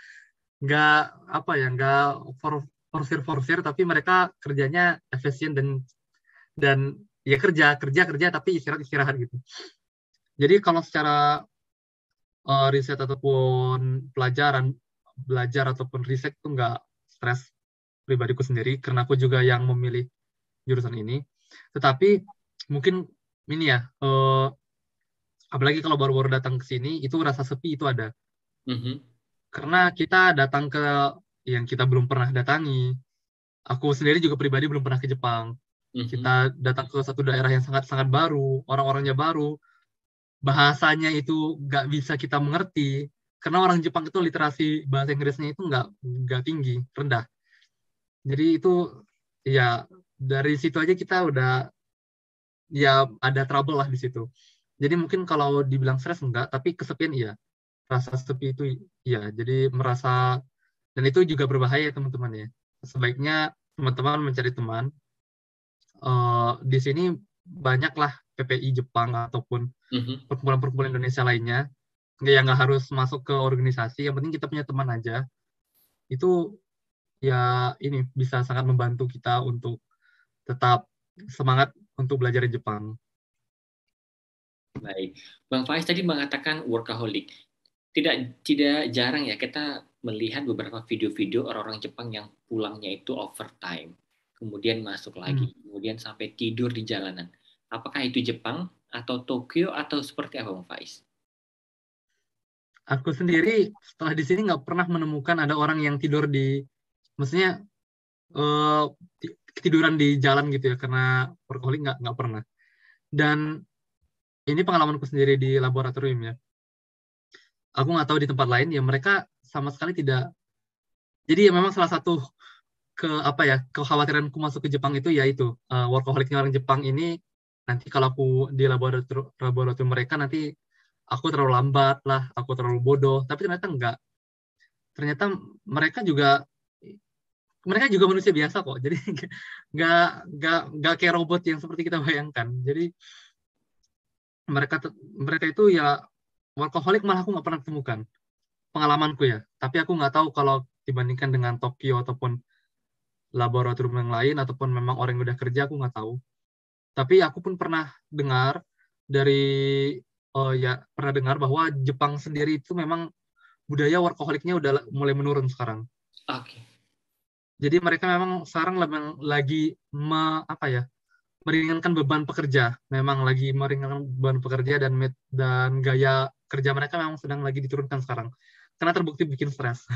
forsir, tapi mereka kerjanya efisien dan ya kerja tapi istirahat gitu. Jadi kalau secara riset ataupun belajar ataupun riset itu nggak stres pribadiku sendiri, karena aku juga yang memilih jurusan ini. Tetapi mungkin ini ya, apalagi kalau baru-baru datang ke sini, itu rasa sepi itu ada. Karena kita datang ke yang kita belum pernah datangi. Aku sendiri juga pribadi belum pernah ke Jepang. Kita datang ke satu daerah yang sangat-sangat baru, orang-orangnya baru, bahasanya itu nggak bisa kita mengerti, karena orang Jepang itu literasi bahasa Inggrisnya itu nggak tinggi, rendah. Jadi itu ya dari situ aja kita udah ya ada trouble lah di situ. Jadi mungkin kalau dibilang stres enggak, tapi kesepian iya. Rasa sepi itu iya. Jadi merasa, dan itu juga berbahaya teman-teman ya. Sebaiknya teman-teman mencari teman. Di sini banyaklah PPI Jepang ataupun perkumpulan-perkumpulan Indonesia lainnya. Nggak harus masuk ke organisasi, yang penting kita punya teman aja. Itu ya ini bisa sangat membantu kita untuk tetap semangat untuk belajar di Jepang. Baik, Bang Faiz tadi mengatakan workaholic. Tidak jarang ya kita melihat beberapa video-video orang-orang Jepang yang pulangnya itu overtime, kemudian masuk lagi, kemudian sampai tidur di jalanan. Apakah itu Jepang atau Tokyo atau seperti apa Bang Faiz? aku sendiri setelah di sini nggak pernah menemukan ada orang yang tidur maksudnya eh, ketiduran di jalan gitu ya, karena workaholic nggak pernah. Dan ini pengalamanku sendiri di laboratorium ya. Aku nggak tahu di tempat lain ya, mereka sama sekali tidak. Jadi ya memang salah satu kekhawatiranku masuk ke Jepang itu yaitu workaholicnya orang Jepang ini, nanti kalau aku di laboratorium mereka nanti aku terlalu lambat lah, aku terlalu bodoh. Tapi ternyata enggak. Ternyata mereka juga mereka juga manusia biasa kok. Jadi nggak nggak kayak robot yang seperti kita bayangkan. Jadi mereka itu ya workaholic malah aku nggak pernah temukan, pengalamanku ya. Tapi aku nggak tahu kalau dibandingkan dengan Tokyo ataupun laboratorium yang lain ataupun memang orang yang udah kerja, aku nggak tahu. Tapi aku pun pernah dengar dari pernah dengar bahwa Jepang sendiri itu memang budaya workaholicnya udah mulai menurun sekarang. Oke. Jadi mereka memang sekarang lagi meringankan beban pekerja, memang lagi meringankan beban pekerja, dan gaya kerja mereka memang sedang lagi diturunkan sekarang. Karena terbukti bikin stres.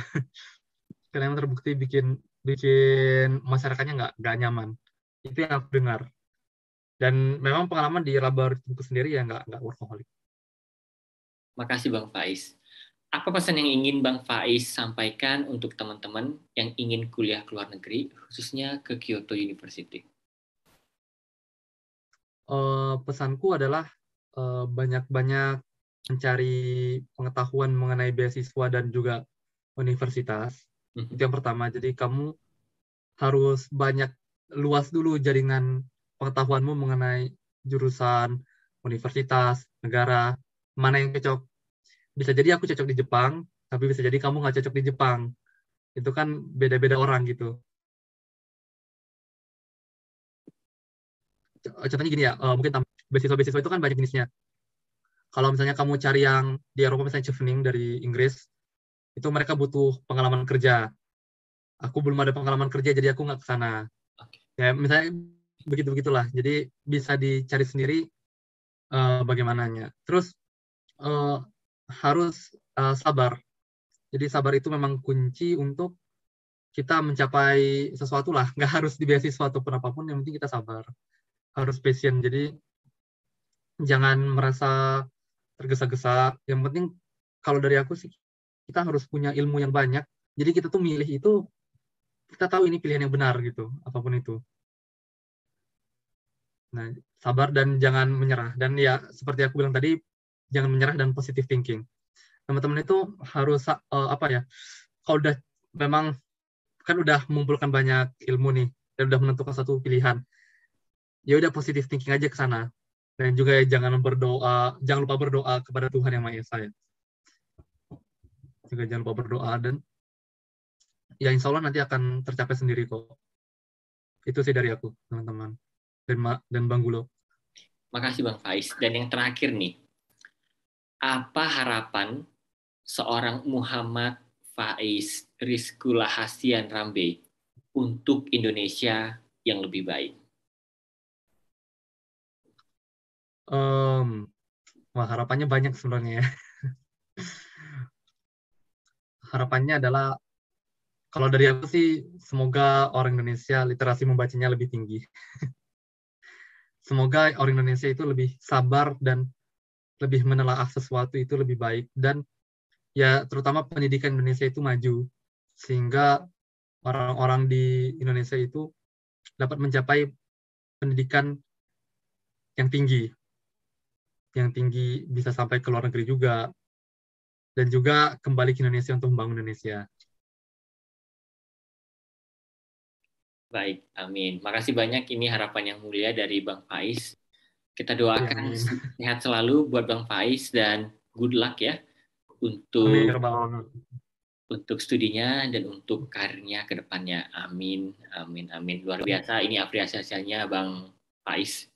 Karena memang terbukti bikin bikin masyarakatnya nggak nyaman. Itu yang aku dengar. Dan memang pengalaman di laboratoriumku sendiri ya nggak workaholic. Makasih Bang Faiz. Apa pesan yang ingin Bang Faiz sampaikan untuk teman-teman yang ingin kuliah ke luar negeri, khususnya ke Kyoto University? Pesanku adalah banyak-banyak mencari pengetahuan mengenai beasiswa dan juga universitas. Itu yang pertama. Jadi kamu harus banyak luas dulu jaringan pengetahuanmu mengenai jurusan, universitas, negara, mana yang cocok. Bisa jadi aku cocok di Jepang, tapi bisa jadi kamu nggak cocok di Jepang. Itu kan beda-beda orang gitu. Contohnya gini ya, mungkin beasiswa-beasiswa itu kan banyak jenisnya. Kalau misalnya kamu cari yang di Eropa, misalnya chevening dari Inggris, itu mereka butuh pengalaman kerja. Aku belum ada pengalaman kerja, jadi aku nggak ke sana. Ya, misalnya begitu-begitulah. Jadi bisa dicari sendiri bagaimananya. Terus uh, harus sabar. Jadi sabar itu memang kunci untuk kita mencapai sesuatu lah. Nggak harus di beasiswa ataupun apapun, yang penting kita sabar. Harus patient. Jadi jangan merasa tergesa-gesa. Yang penting kalau dari aku sih, kita harus punya ilmu yang banyak. Jadi kita tuh milih itu, kita tahu ini pilihan yang benar gitu, apapun itu. Nah, sabar dan jangan menyerah. Dan ya, seperti aku bilang tadi, jangan menyerah dan positive thinking. Teman-teman itu harus kalau udah memang kan udah mengumpulkan banyak ilmu nih dan udah menentukan satu pilihan, ya udah positive thinking aja ke sana. Dan juga jangan lupa berdoa kepada Tuhan Yang Maha Esa ya. Juga jangan lupa berdoa, dan ya insya Allah nanti akan tercapai sendiri kok. Itu sih dari aku, teman-teman. Dan Bang Gulo. Makasih Bang Faiz. Dan yang terakhir nih, apa harapan seorang Muhammad Faiz Rizkula Hasian Rambe untuk Indonesia yang lebih baik? Wah, harapannya banyak sebenarnya ya. Harapannya adalah, kalau dari aku sih, semoga orang Indonesia literasi membacanya lebih tinggi. Semoga orang Indonesia itu lebih sabar dan lebih menelaah sesuatu itu lebih baik. Dan ya terutama pendidikan Indonesia itu maju. Sehingga orang-orang di Indonesia itu dapat mencapai pendidikan yang tinggi. Yang tinggi bisa sampai ke luar negeri juga. Dan juga kembali ke Indonesia untuk membangun Indonesia. Baik, amin. Makasih banyak, ini harapan yang mulia dari Bang Faiz. Kita doakan Amin. sehat selalu buat Bang Faiz dan good luck ya Amin. untuk studinya dan untuk karirnya ke depannya. Amin, amin, amin. Luar biasa, ini apresiasinya Bang Faiz.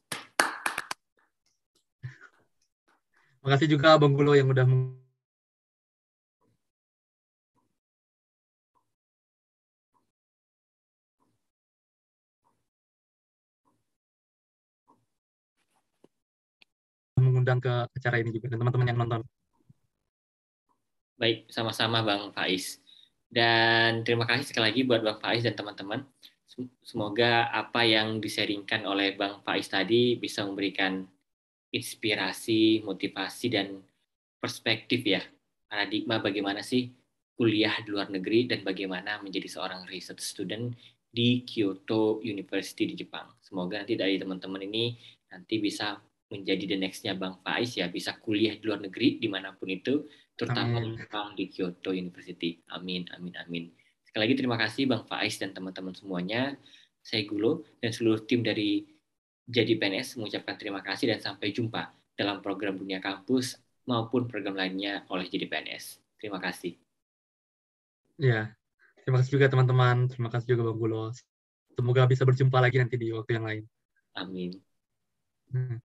Makasih juga Bang Gulo yang udah mengundang ke acara ini juga, dan teman-teman yang nonton. Baik, sama-sama Bang Faiz. Dan terima kasih sekali lagi buat Bang Faiz dan teman-teman. Semoga apa yang disaringkan oleh Bang Faiz tadi bisa memberikan inspirasi, motivasi, dan perspektif ya. Paradigma bagaimana sih kuliah di luar negeri dan bagaimana menjadi seorang research student di Kyoto University di Jepang. Semoga nanti dari teman-teman ini nanti bisa menjadi the next-nya Bang Faiz ya, bisa kuliah di luar negeri dimanapun itu, terutama di Amin. Jepang di Kyoto University. Amin, amin, amin. Sekali lagi terima kasih Bang Faiz dan teman-teman semuanya. Saya Gulo dan seluruh tim dari Jadi PNS mengucapkan terima kasih dan sampai jumpa dalam program Dunia Kampus maupun program lainnya oleh Jadi PNS. Terima kasih. Ya, terima kasih juga teman-teman. Terima kasih juga Bang Gulo. Semoga bisa berjumpa lagi nanti di waktu yang lain. Amin.